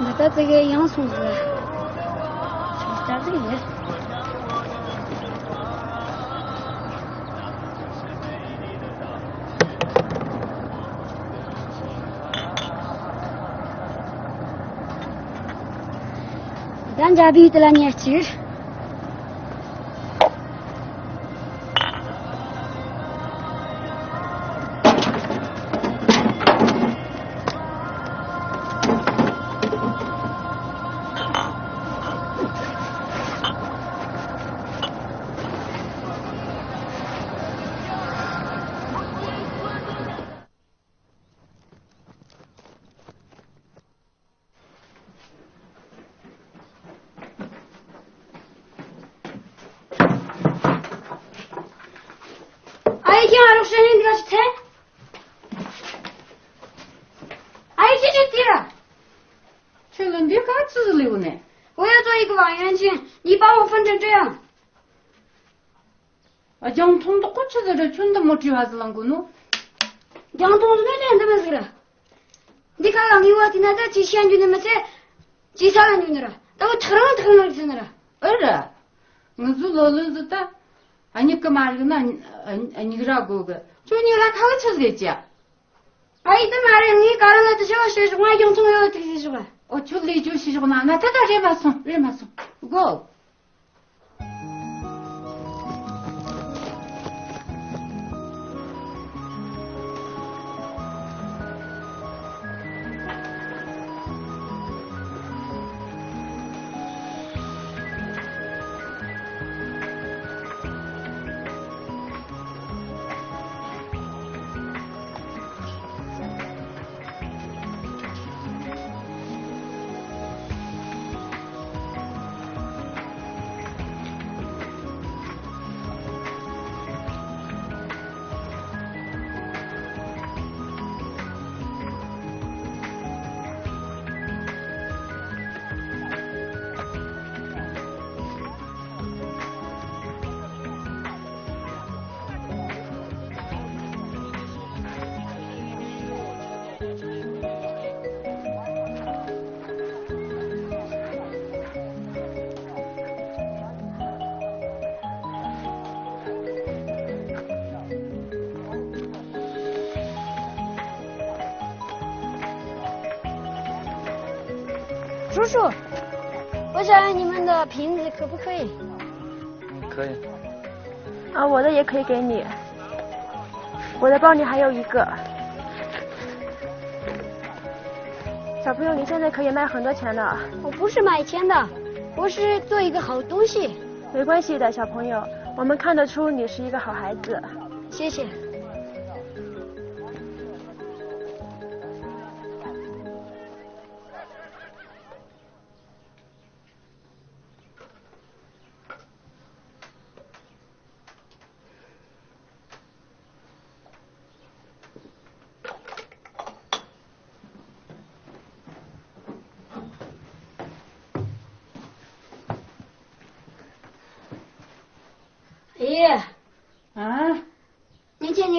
那它这个洋葱子。在这里。咱家比的了年轻。我要做一个望远镜，你帮我分成这样。양통도 꽂혀서 촌도 못 지화질란 거노? 양통도 내가 안 되면 네가 양이 와디나다 지시한 주는면서 지사한 주느라 너 털을 주느라. 어라. 무슨 놀르다. 아니 그 말이나 아니라고 그. 저니라 가르쳐서 됐지. 아이들 말에 니 가르쳐서 저거 정말 양통을 어떻게 해주고. 어쩔리 주시구나. 나 다다 해봤어. 해봤어. 고.叔叔，我想要你们的瓶子，可不可以？可以。啊，我的也可以给你。我的包里还有一个。小朋友，你现在可以卖很多钱的。我不是卖钱的，我是做一个好东西。没关系的，小朋友，我们看得出你是一个好孩子。谢谢。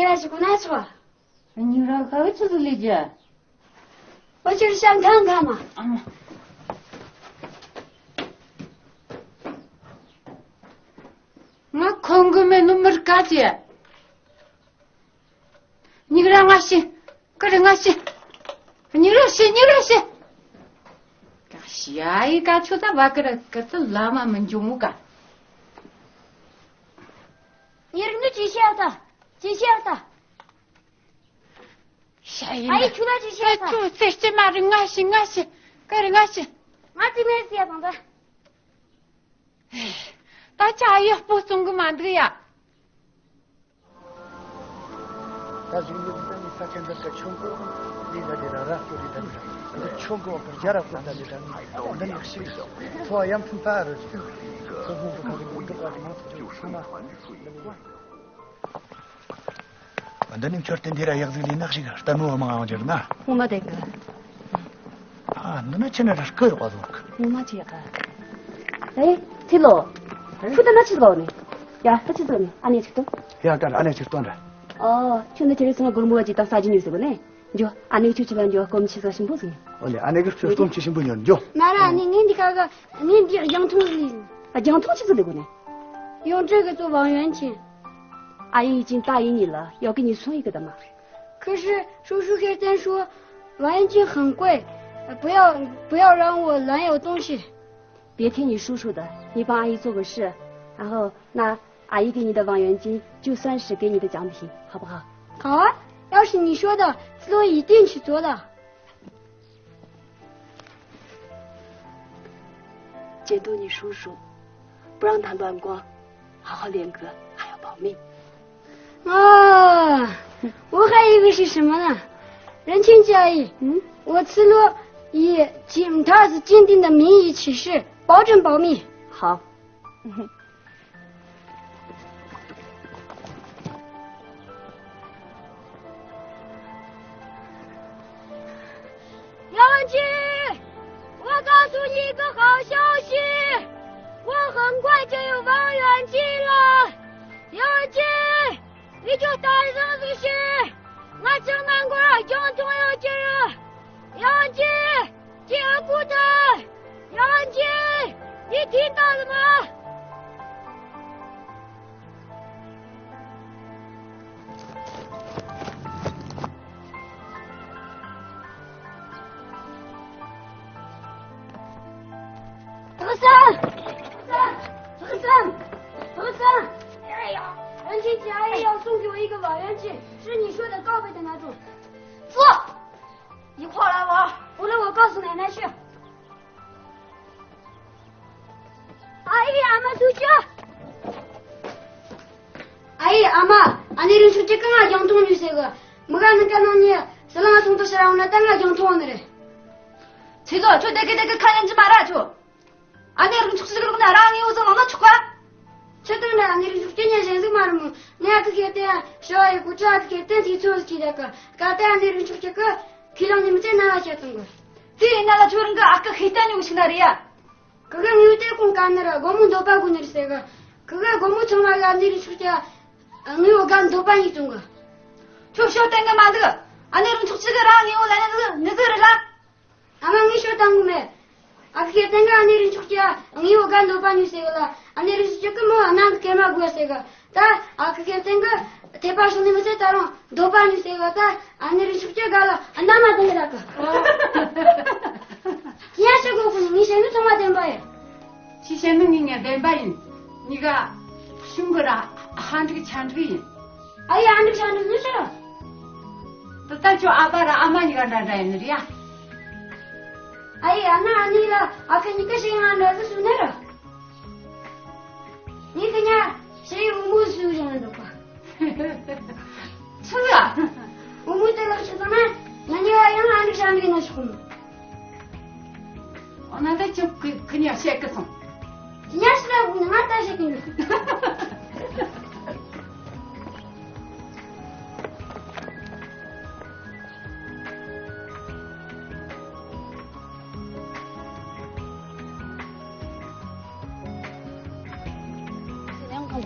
하시고 나서. 니가 어찌 들리지?我就是想看看嘛。나 궁금해 눈물까지. 니랑 아씨, 그래 아씨, 니라씨. 가시야 이가 쳐다봐 그래 그것도 라마면 좀무가. 니랑도 지시하다. 아이 주나 지시하다. 주 세지 말은 아씨, 그래 아씨. 마티 메시야 방다. 나 자유 보송 그만둬야. 나중에 이 사건들과 총고 리더들아라 우리들. 근데 총고 버자라고 한다니까. 난 역시 소양 품파를 그분도 가지고 이거까지 좀 참아. 완전히 절대니라 약들이 낚시가 따누어 망하잖아. 오마데가. 아, 너네 채널을 끌어 와도. 오마지야가. 에이, 딜로. 푸드나 치도네. 야, 치도네. 안에 치도. 야, 간 안에 치도네. 춘데 제리스나 골모아지 딱 사진 뉴스거네. 저 안에 치치반 저 검치서 신보스. 원래 안에 그 좀 치신 분이었죠. 나라 닌디가가 닌디 양통이 양통치도 되고네. 用这个做王元庆。阿姨已经答应你了，要给你送一个的嘛。可是叔叔给咱说，王元庆很贵，不要让我乱有东西。别听你叔叔的，你帮阿姨做个事，然后那阿姨给你的望远镜就算是给你的奖品，好不好？好啊，要是你说的，子龙一定去做的。监督你叔叔，不让他乱逛，好好练歌，还要保密。我还以为是什么呢？人情嘉义，我此罗以他是坚定的名义起誓，保证保密。好。杨文琪，我告诉你一个好消息，我很快就有望远镜了。杨文琪。你就大声说些，我正南瓜交通要进入，杨文琪，接骨头，杨文琪，你听到了吗？和森，哎呀！人情嘉义要送给我一个望远镜，是你说的高倍的那种。坐，一块来玩。不然我告诉奶奶去。阿姨，阿妈出去。阿姨，阿妈，俺那人出去跟俺讲通就这个，没干那干那你，是让俺送到是让俺等俺讲通的嘞。제가 저 내게 가는지 말아줘. 아내랑 죽지 그러고 나랑 이어서 너나 축하. 저들은 아내를 죽겠냐 생각 말하면 내가 그게 때야 저의 고자 그게 때 뒤쳐지다가 가때 아내를 죽겠고 기장님이 때 나가셨던 거. 뒤에 나가 주는 거 아까 그랬다니 오신 날이야. 그게 이때 공간으로 고무 도박을 내리세가 그게 고무 정말 아내를 죽자 응요 간 도박이 준 거. 조시었던 거 만들. 아내랑 죽지 그랑 이어 나는 너들을라. 아망이 쉬었던 거매. 그게 땡가 아내를 죽자 응요 간 도박이 세가 아내를 죽겠고 뭐 난 개마고 했어가. 다 그게 땡가 대파 손님한테 따로 도박이 세가 다 아내를 죽자 가라 나만 되라고. 기아시고 그니 생이 정말 된 바에. 시세는 니냐 된 바인. 네가 흉거라 한쪽이 찬쪽이. 아예 한쪽이 찬쪽이 싫어. 또 딸초 아바라 아마니가 나라였느리야. 아예 아니라 그니까 시간 나서 수내라. 니 그냥 제 무슨 소리하는 거 봐. 수야. 우물 때가 있으면 나니가 양 안에 사는 나 싶어. 나도 좀 그냥 쉐크송. 그냥 쓰라고 나 다시 그냥.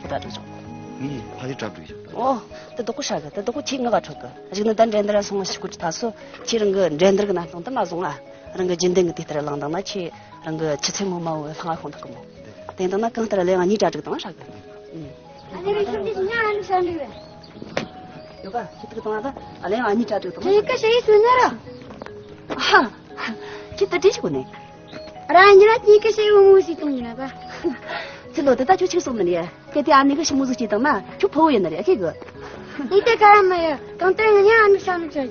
따르죠. 이 파지 잡으죠. 또 도고 샤가, 또 도고 칭가 가쳐가. 아직은 단 렌더라 송을 시고 타서 지른 거 렌더가 나한테 나송아. 그런 거 진된 거 뒤따라 랑당나치 그런 거 치체모마고 상하 혼탁고 뭐. 된다나 깡따라 내가 니 자주 동안 샤가. 아니 근데 그냥 안 산대. 요가 기특 동안다. 아니 아니 자주 동안. 제가 쉐이 수나라. 아. 기특 뒤지고네. 라인이라 니가 쉐이 무시 동이나 봐. 저도 다 좋지 없는데. 그때 안 이거 무슨 짓도마. 저 보고 옛날에 그거. 이때 가라마야. 깡따라 그냥 안 산대.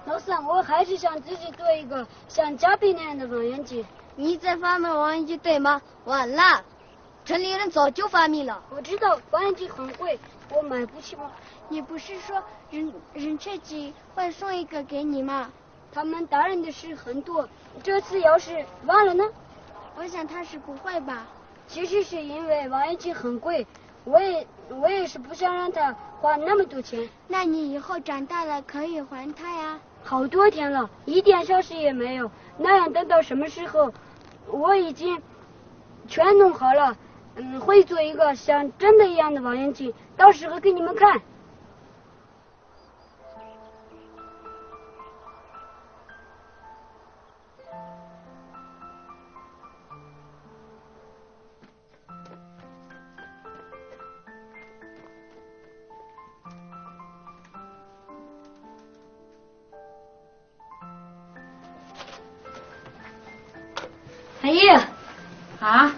老三，我还是想自己做一个像嘉宾那样的望远镜。你在发明望远镜对吗？晚了，城里人早就发明了。我知道望远镜很贵，我买不起吗？你不是说人车机会送一个给你吗？他们答应的事很多，这次要是忘了呢？我想他是不会吧。其实是因为望远镜很贵，我也是不想让他花那么多钱。那你以后长大了可以还他呀。好多天了，一点消息也没有。那样等到什么时候，我已经全弄好了，会做一个像真的一样的望远镜，到时候给你们看。阿姨，啊，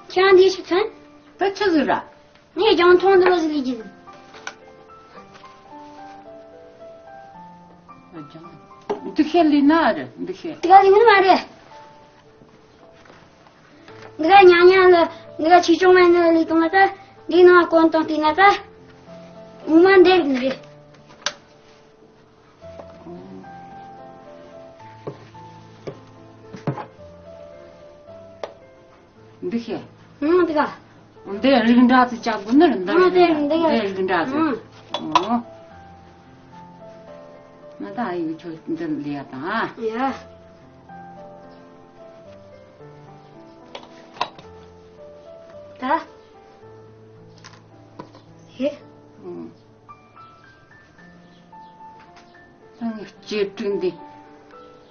前两天去村，不吃肉了。你也讲通这个是理解的。你看里哪的？你看。这个你们买的？那个娘娘的，那个其中的那里东那个，里那广东的那个，我们的那里。这些，这个，这人家子家不能人的，对人家子，那大有就这厉害的啊！呀，咋？嘿，那个接真的，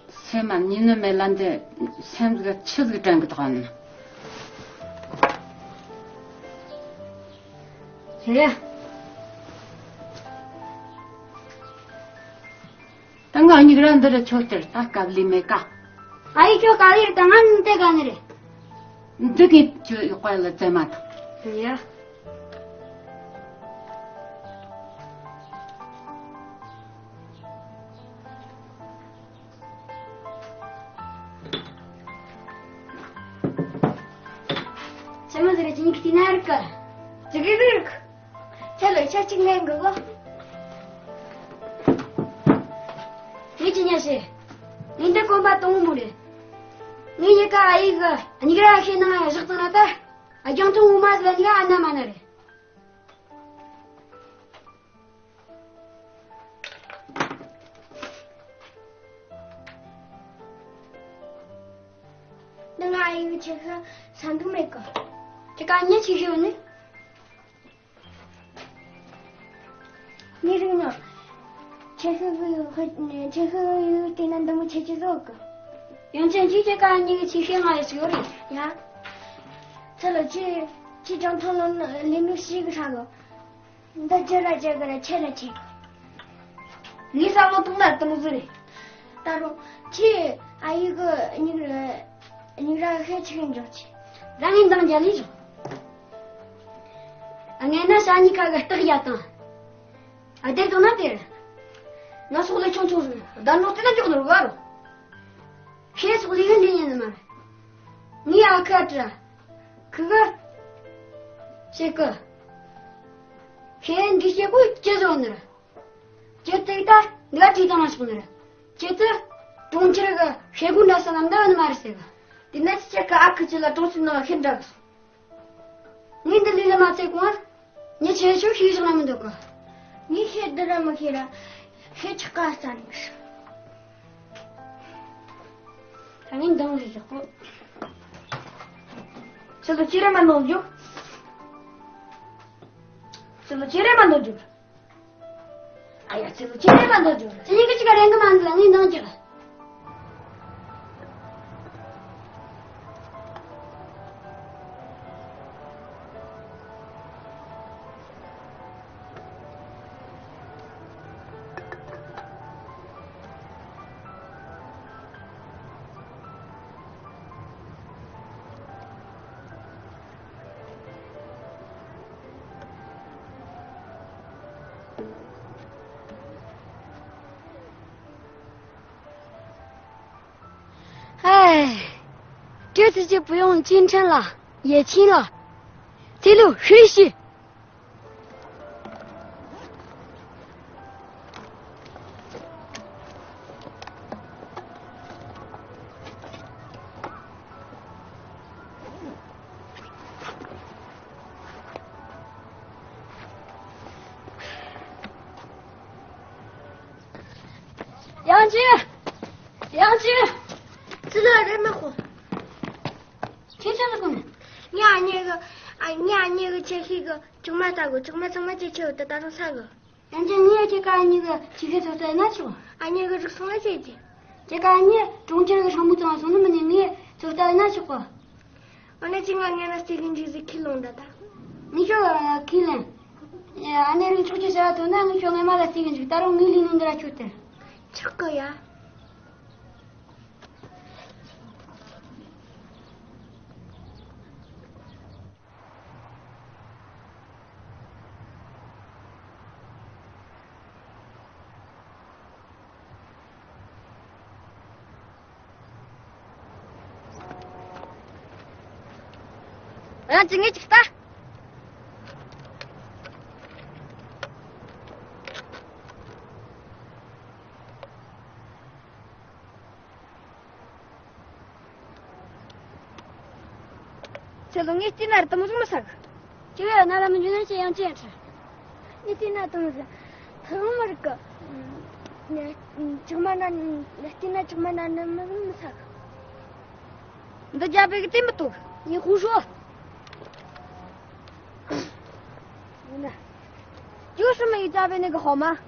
才嘛你那买烂的，三这个七个整个汤呢。谁？当个你个人在这吃他咖喱没咖？阿姨就咖喱，当然你得干的嘞。你这个就坏了在嘛头？呀。什么这个今天哪个？这个这个。चलो चल चिंगें गो ये चिंगे से निंदे को बात तो मुड़े नहीं ये का आएगा निगरा के ना है सकता ना था अजंग तो उमाज लगा आना माने रे नंगा आएगा चेका संतु में का चेका अन्य चीज़ें उन्हें 니르노 제흐 때는 너무 제주도가 연천지제가 아니고 지행하였어요 야 저러 지정통은 리누시가 사고 나 저라 저거라 체라 체 리사모 동났던 소리 따로 지 아이고 니가 해치긴 좋지 랑인 당자리죠 안에나 사니까가 떡이었던 아들 돈 아들 나 소리 총총을 난 어떻게 저거 들어가로 걔 소리 흔들리는 말 니 아까더라 그거 제거 걔는 뒤시고 제자 오늘은. 제때다 내가 뒤장하시 오늘은. 제때 동치가 해군 나서난다는 말이세요. 니네치가 아크질라 동치나 힘들어. 니들이 맞고 니 제주 희생하면 되고. 니 해드라면 해라. 해치가스다는 것이. 당연히 동지죠. 저도 지뢰만 넣어줘. 저도 지뢰만 넣어줘. 아야, 저도 지뢰만 넣어줘. 저니까 지가 랭크만 안 들어, 니 넣어줘.哎，这次就不用进城了，也轻了。走路休息。杨军，杨军。知道人们火，听见了没？你那个这些个정말 다고 정말这些的大众啥个？人家你这个那个这些都在哪去？那个就送来这的，这个你中间那个上木桩送那么你就在哪去过？我那今个年那这个就是kilon的，你说kilon，那个出去啥都那个兄弟妈的这个就大众밀리는 거라 좋대。这个呀。让今天去打。这东西进来怎么这么少？这个拿他们就能这样坚持。你进来东西，他们这个，정말 난进来정말 난那么少。你的加倍这么多，你胡说。就是没有加倍那个好吗？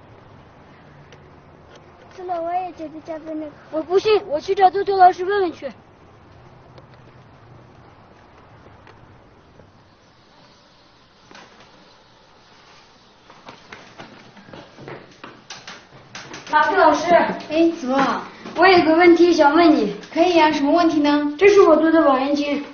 吃了我也觉得加倍那个。我不信，我去找周周老师问问去。马飞老师，哎，子洛，我有个问题想问你。可以呀，什么问题呢？这是我做的望远镜。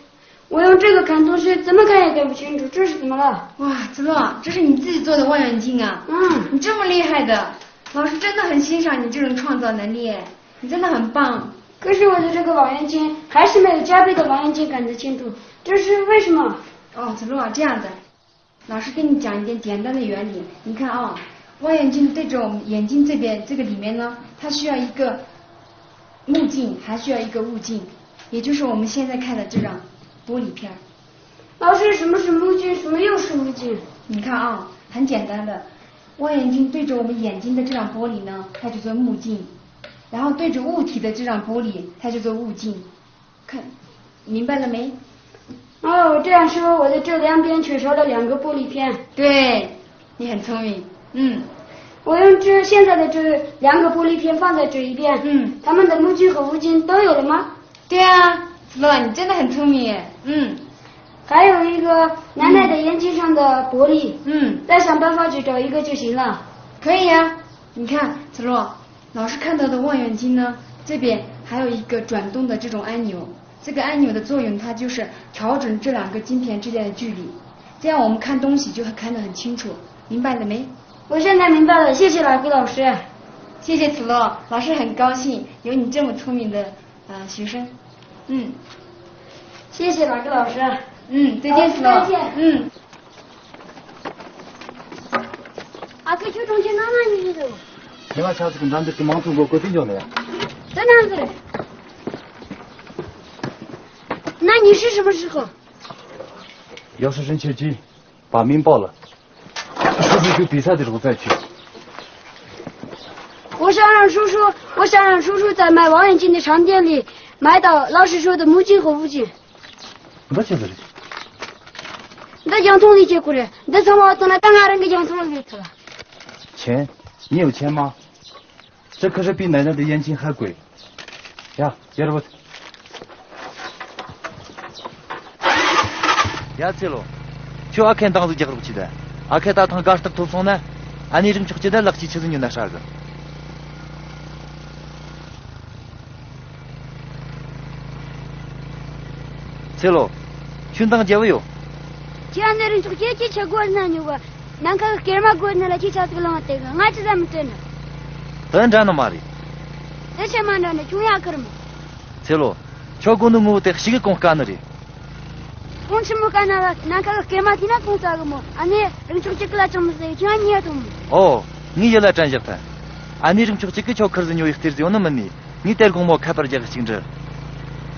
我用这个看东西，怎么看也看不清楚，这是怎么了？哇，子洛，这是你自己做的望远镜啊！你这么厉害的，老师真的很欣赏你这种创造能力，你真的很棒。可是我的这个望远镜还是没有加倍的望远镜看得清楚，这是为什么？哦，子洛，这样的，老师跟你讲一点简单的原理。你看啊，望远镜对着我们眼睛这边这个里面呢，它需要一个目镜，还需要一个物镜，也就是我们现在看的这张玻璃片。老师，什么是目镜，什么又是物镜？你看啊，很简单的，望远镜对着我们眼睛的这张玻璃呢，它就做目镜，然后对着物体的这张玻璃，它就做物镜。看，明白了没？哦，这样说我的这两边缺少了两个玻璃片。对，你很聪明。我用现在的这两个玻璃片放在这一边。它们的目镜和物镜都有了吗？对啊，子洛，你真的很聪明耶。还有一个奶奶的眼睛上的玻璃。再想办法去找一个就行了。可以呀，你看，子洛，老师看到的望远镜呢，这边还有一个转动的这种按钮，这个按钮的作用，它就是调整这两个镜片之间的距离，这样我们看东西就会看得很清楚，明白了没？我现在明白了，谢谢老师老师。谢谢子洛，老师很高兴有你这么聪明的学生。谢谢老师老师。再见子洛。再见。 아까 조종체 나나니 그래도. 내가 자주 그 남들 그 망통 먹고 땡겨네. 在哪子嘞？那你是什么时候？要是任切记把名报了，是不是就比赛的时候再去？我想让叔叔在卖望远镜的商店里买到老师说的母镜和父镜。那就是的。那江通里结果了，那从我从那当下人给江通里去了。钱？你有钱吗？这可是比奶奶的眼镜还贵。呀，接着我。야, 찔로. 저 아켄 당도 제가 붙이다. 아케다 당 가스딱 도송나. 아니 좀 적지다 락지 쳐진 유나 샤가. 찔로. 춘당 제워요. 지안내는 적지 쳐고나니고. 난가 게르마 고나라 지차들랑한테 같이 잡는데. 던자노 말이. 대체만하네 중요한 그럼. 찔로. 저거는 뭐 대시게 공간으리. 콘치모 가나라 난가 게마티나 공사고 뭐 아니 릉축직라 좀 지안이야 좀. 니 열라 잔잡다. 아니 릉축직게 저커즈뇨 ихтер지 오는만니. 니 텔공모 카퍼제가 징저.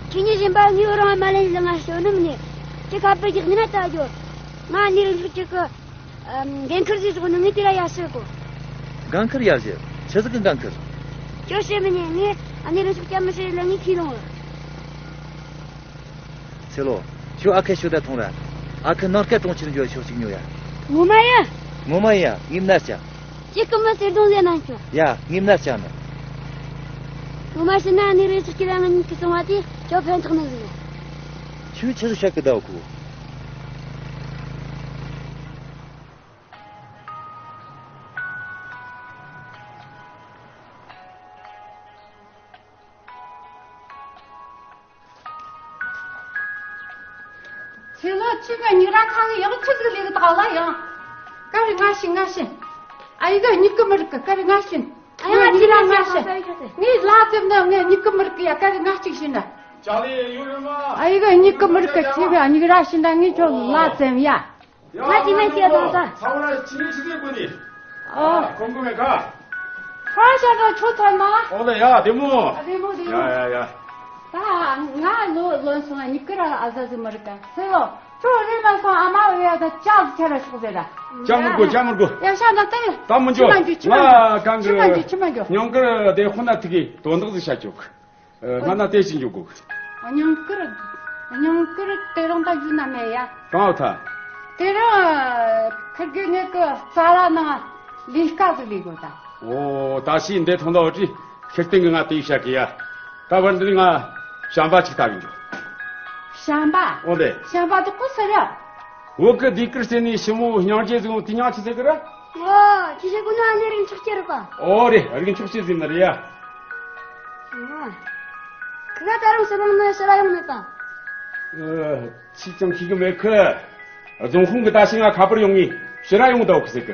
진이 짐바 니오라 말랭랑하셔는니. 제가 앞에지나 따죠. 나 릉축직 갱커지고 는 이티라야스고. 강커야지. 저스근 강커. 조심히니 니 아니 릉축자면서 랑이 키롱. 셀로. 저 아케 쇼다 통라. 아케 너케 통치는 저 쇼식뇨야. 뭐마야? 임나샤. 지금은 세동제나죠. 야, 임나샤나. 뭐마시나 니를 지키라는 기성화디 저 편თხ는 거. 추쳐서 샤크다 오고. 지가 니랑 상에 여기 쳐들리고 달라요. 까리 가신. 아이가 니꺼 먹을까? 까리 가신. 아이가 니랑 가신. 니 라점나 니꺼 먹을까? 까리 가신이나. 자리 유르마. 아이가 니꺼 먹을까? 집에 아니 가신다. 니좀 라점이야. 마지막 기어도다. 사원아 진입시대 보니. 궁금해 가. 화샤가 좋다마. 오늘야 데모. 데모. 야야야. 나 논송아 니꺼라 아자즈 먹을까? 세요. 저리면서 아마 왜다 짜도 차려주고 되라. 잠물고. 야, 샤나 때려. 담문 줘. 나 강그. 치마줘. 영그러 내 혼나트기 돈도 샤juk. 만나 대신 주고. 안녕 때론다 유나매야. 강하다. 때려 그게 내가 살아나 리카즈리고다. 오, 다시 내 돈도 어디 결정가 돼 시작이야. 가번들이가 샴바치 타긴죠. 샴바. 어데? 샴바도 꾸서려. 오그 디크르세니 시모 녀제즈고 티냐치세 그래? 지세구나 아니린 축제로가. 오래, 얼긴 축제지 말이야. 그가 다른 사람은 사람입니까? 시정 기금 메크. 좀 홍그 다시가 가버용이 시라용도 없을 거.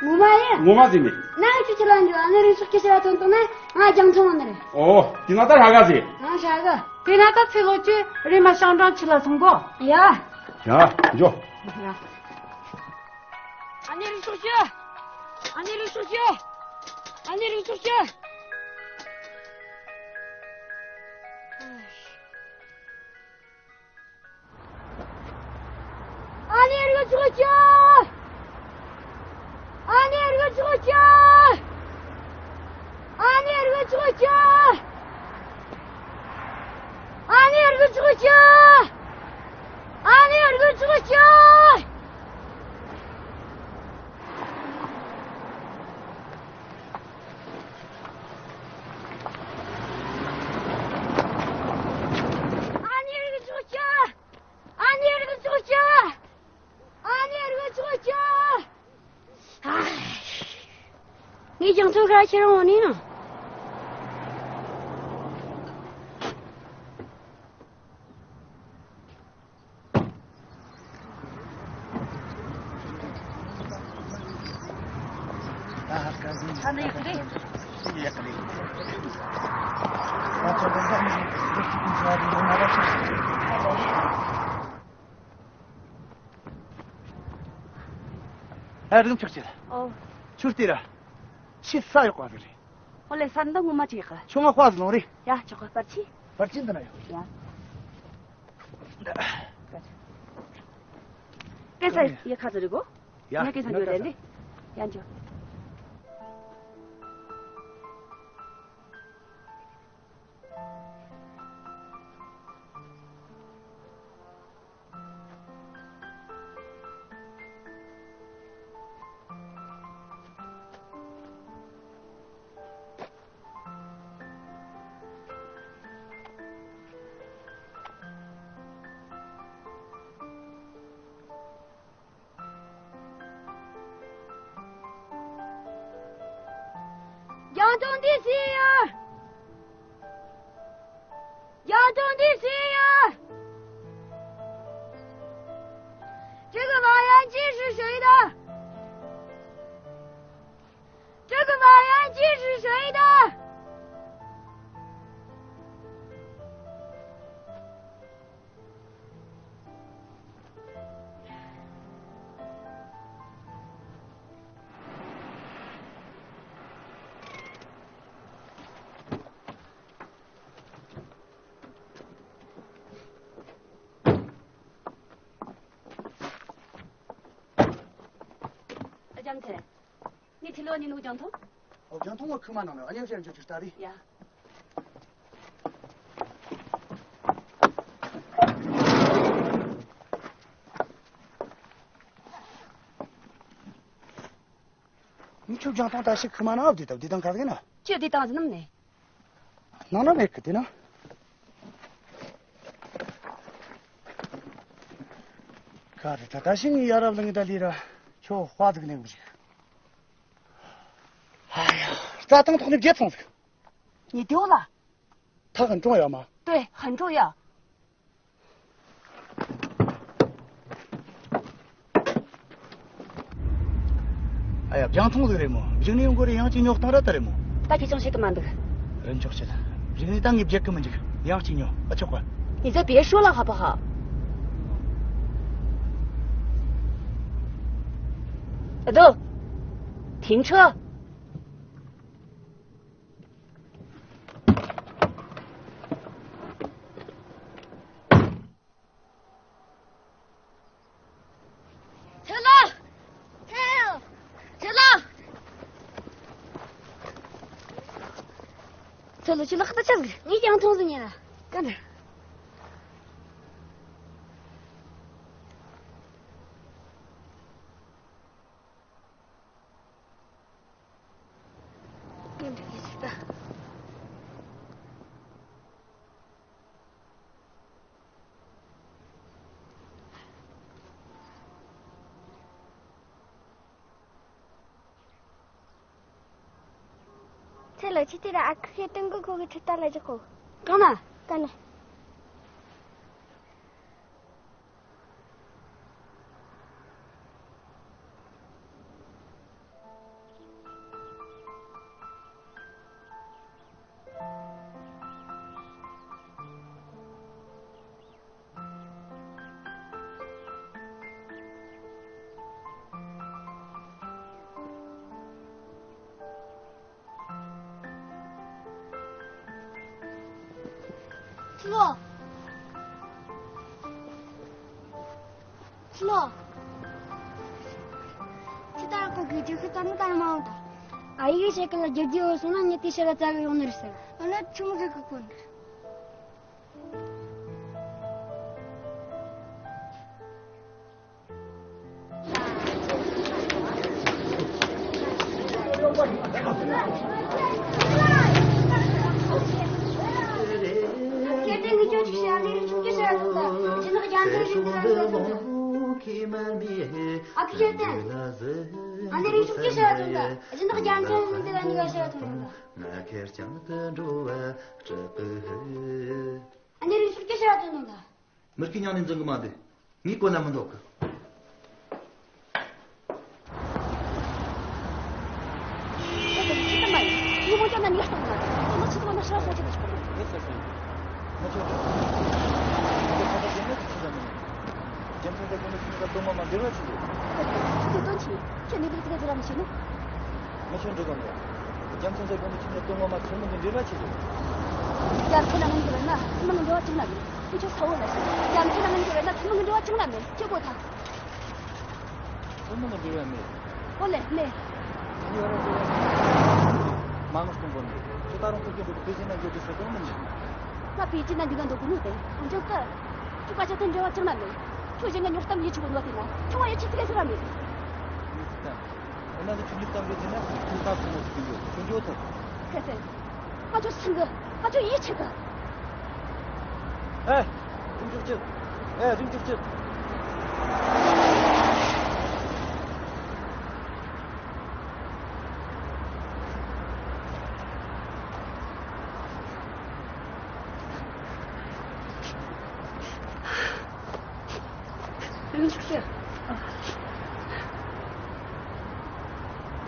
뭐마지니? 나 주치란 줄 아내를 숙제시라 돈돈에 장통하느래. 디나다 나가지. 샤가. 디나다 필요지. 리마 상장 치라 성고. 야, 줘. 아내를 숙제. 아내를 숙제. 아내를 숙제. 이 정도로 하시는 원이는? 아, 지금 척지. 출디라. 시사요 과들이. 원래 산다 뭐 맞지가. 총아 과들 우리. 야, 저거 빠치. 빠친다나요. 야. 그래서 이 카드리고. 야, 이렇게 사줘야 되는데. 야, 앉아.杨总的是呀，杨总的是呀，这个挖眼机是谁的？这个挖眼机是谁的？장태, 니 들러니 누구 장통? 장통은 그만하네. 안녕하세요, 저 딸이. 야. 이쪽 장통 다시 그만하고 뒤다. 뒤당 가게나. 저 뒤당하지 넘네. 나는 왜 그때나? 가르다 다시 여러분들 달리라. 저 화도 그냥 보지. 아야, 자당 통립 제통. 你丢了。它很重要吗？对，很重要。哎呀，养虫子的么？今年过来养金牛当然得了么？大体正是个蛮的。人就是的，今年当业别根本这个养金牛，我去换。你再别说了好不好？走，停车。车了，车了，走了去了，喝点酒。你讲虫子呢？干点。텔러 치티라 아크게 뜬거 거기 쳤달라지고 가나 가나 슬로 치타라 거기 저기다는 달마우다 아 이게 세깔라 저기요 소나니 티셔라 자기 오늘 있어 하나 주무게 갖고 걔들이 저기 아니를 죽겠어야 된다 지금 양들이 죽겠어야 아키제ten 안내리 죽겠어야 된다 지금 양들이 죽겠어야 된다 안내리 죽겠어야 된다 머리냐는 정금한데 니꺼 나면 도 이거 보자면 이거 하나 너 지금 나 싫어서 어떻게 싶어 Gente, doма mandela 短期，现在这个咱们行了。没选这个的，江村这边的青年跟我们成本跟这边去的。杨村那们这边呢，他们跟着争那边，你就凑合那些。杨村那们这边呢，他们跟着争那边，结果他。我们跟这边没。我来。你要是忙什么呢？就다른 국경도 베지나 저기 서도는지. 나 베지나 네가 누구는데? 언제까? 주가자 던져와 정남이. 조정은 욕담 이치고 놓았나? 총알에 치트게 사람이. 일단 오늘도 중립당 베지나 국가 부모 지금 경기 어때? 그래. 아주 상거, 아주 이치가. 에, 중축집. 에, 중축집.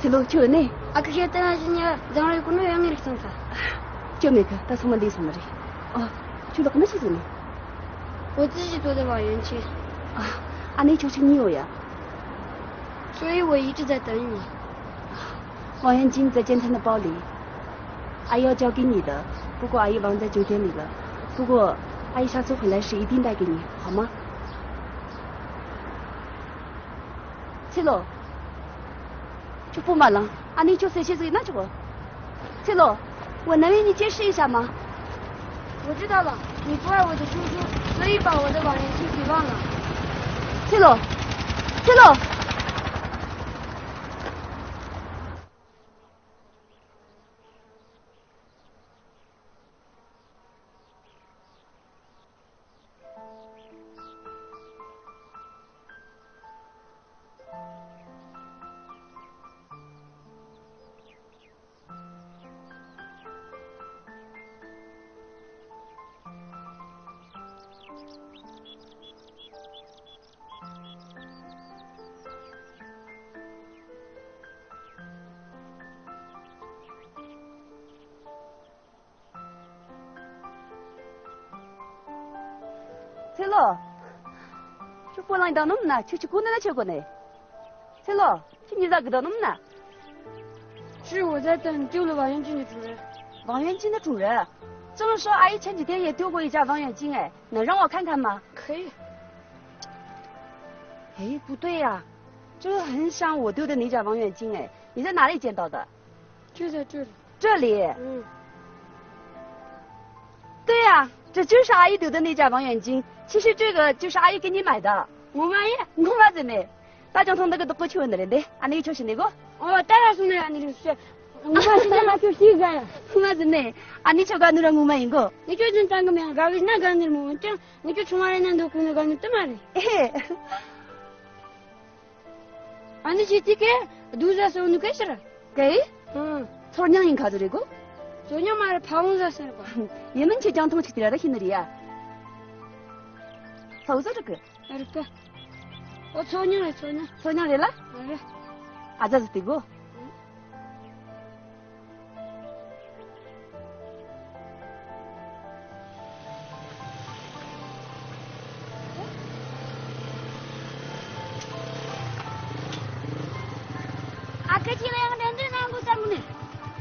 Hello, Johnny. Aku kata nasinya jangan ikut yang ini sangka. Johnny, dah sama dia sama dia. Oh, cuba kamu sih ni? 我自己做的望远镜。啊，你就是你呀？所以我一直在等你。望远镜在简单的包里，阿姨要交给你的，不过阿姨忘在酒店里了。不过阿姨下次回来时一定带给你，好吗？翠罗，就不忙了，你就随些自己拿着我。翠罗，我能为你解释一下吗？我知道了，你不爱我的叔叔，所以把我的望远镜给忘了。翠罗，翠罗。翠罗，这波浪一到那么呢，就去姑奶奶去过呢。翠罗，这你咋个到那么呢？是我在等丢了望远镜的主人。望远镜的主人？这么说，阿姨前几天也丢过一架望远镜哎，能让我看看吗？可以。哎，不对呀，这个很像我丢的那架望远镜哎，你在哪里捡到的？就在这里。这里？嗯。对呀，这就是阿姨丢的那架望远镜。其实这个就是阿姨给你买的。我买呀，我买的没？大江从那个都过去问的嘞，你就是那个？哦，当然是那样，你就是。我买现在买就是一个呀。我买的没？你就干那个我买一个。你就真当个面，搞个那个那么这，你就从哪里能都可能搞你怎么的？嘿。你去这个두자서 오늘 계시라. 게? 응. 소년인 가지고? 소년 말에 파운자서 봐. 얘는 제장 통치들이라 힘들이야. 서우서르그. 이렇게. 소년이래 소년. 소년이라? 그래. 아자즈 뛰고.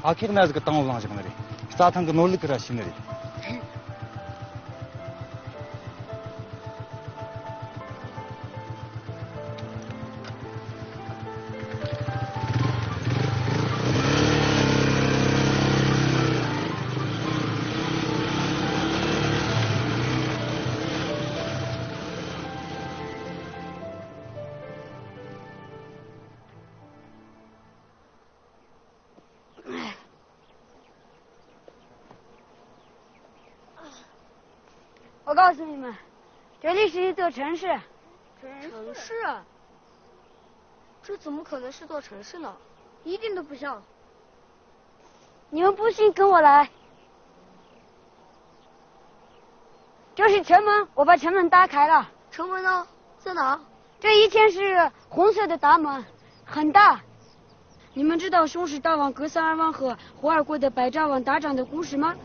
아케가 나서 그 땅을 나서 그러네. 사탄 그 놀리 그라 심네리.我告诉你们，这里是一座城市。城市？这怎么可能是座城市呢？一点都不像。你们不信，跟我来。这是城门，我把城门打开了。城门呢？在哪？这以前是红色的大门，很大。你们知道凶士大王格萨尔王和霍尔国的百爪王打仗的故事吗？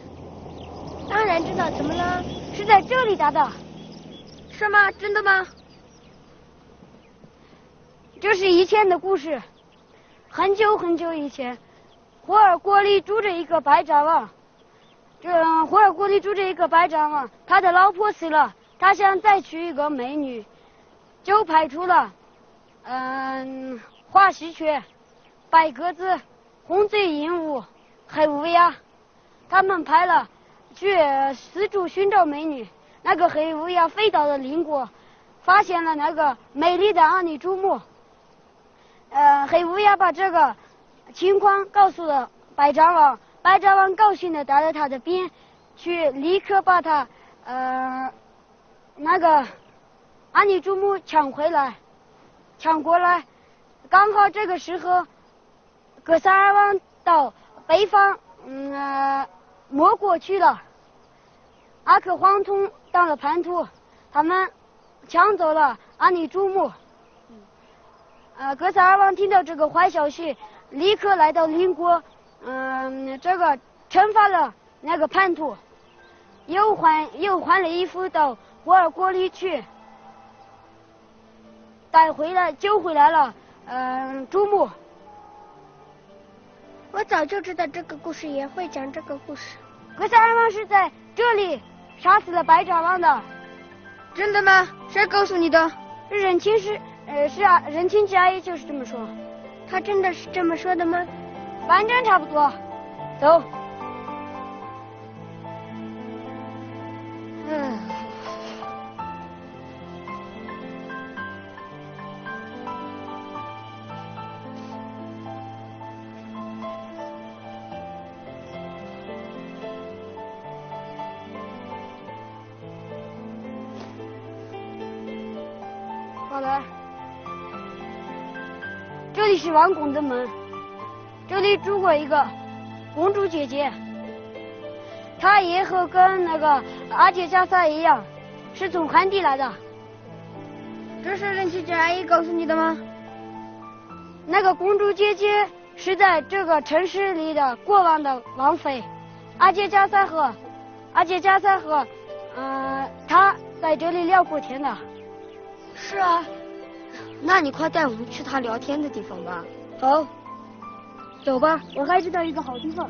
当然知道，怎么了？是在这里打的。是吗？真的吗？这是以前的故事，很久很久以前，霍尔国里住着一个白爪王。霍尔国里住着一个白爪王，他的老婆死了，他想再娶一个美女，就派出了花喜鹊、白鸽子、红嘴鹦鹉、黑乌鸦，他们派了去四处寻找美女。那个黑乌鸦飞到了邻国，发现了那个美丽的阿尼珠木。黑乌鸦把这个情况告诉了白爪王，白爪王高兴地带着他的兵去，立刻把他那个阿尼珠木抢过来。刚好这个时候，格萨尔王到北方莫国去了，阿克皇统当了叛徒，他们抢走了阿尼珠木。格萨尔王听到这个坏消息，立刻来到邻国，这个惩罚了那个叛徒，又换了衣服到霍尔国里去，救回来了珠木。我早就知道这个故事，也会讲这个故事。格萨尔王是在这里杀死了白爪王的。真的吗？谁告诉你的？人情是啊，人情之阿姨就是这么说。他真的是这么说的吗？反正差不多。走。好了，这里是王宫的门，这里住过一个公主姐姐，她也和跟那个阿杰加萨一样，是从汉地来的。这是人气之阿姨告诉你的吗？那个公主姐姐是在这个城市里的国王的王妃，阿杰加萨和她在这里聊过天的。是啊，那你快带我们去他聊天的地方吧。好，走吧，我还知道一个好地方。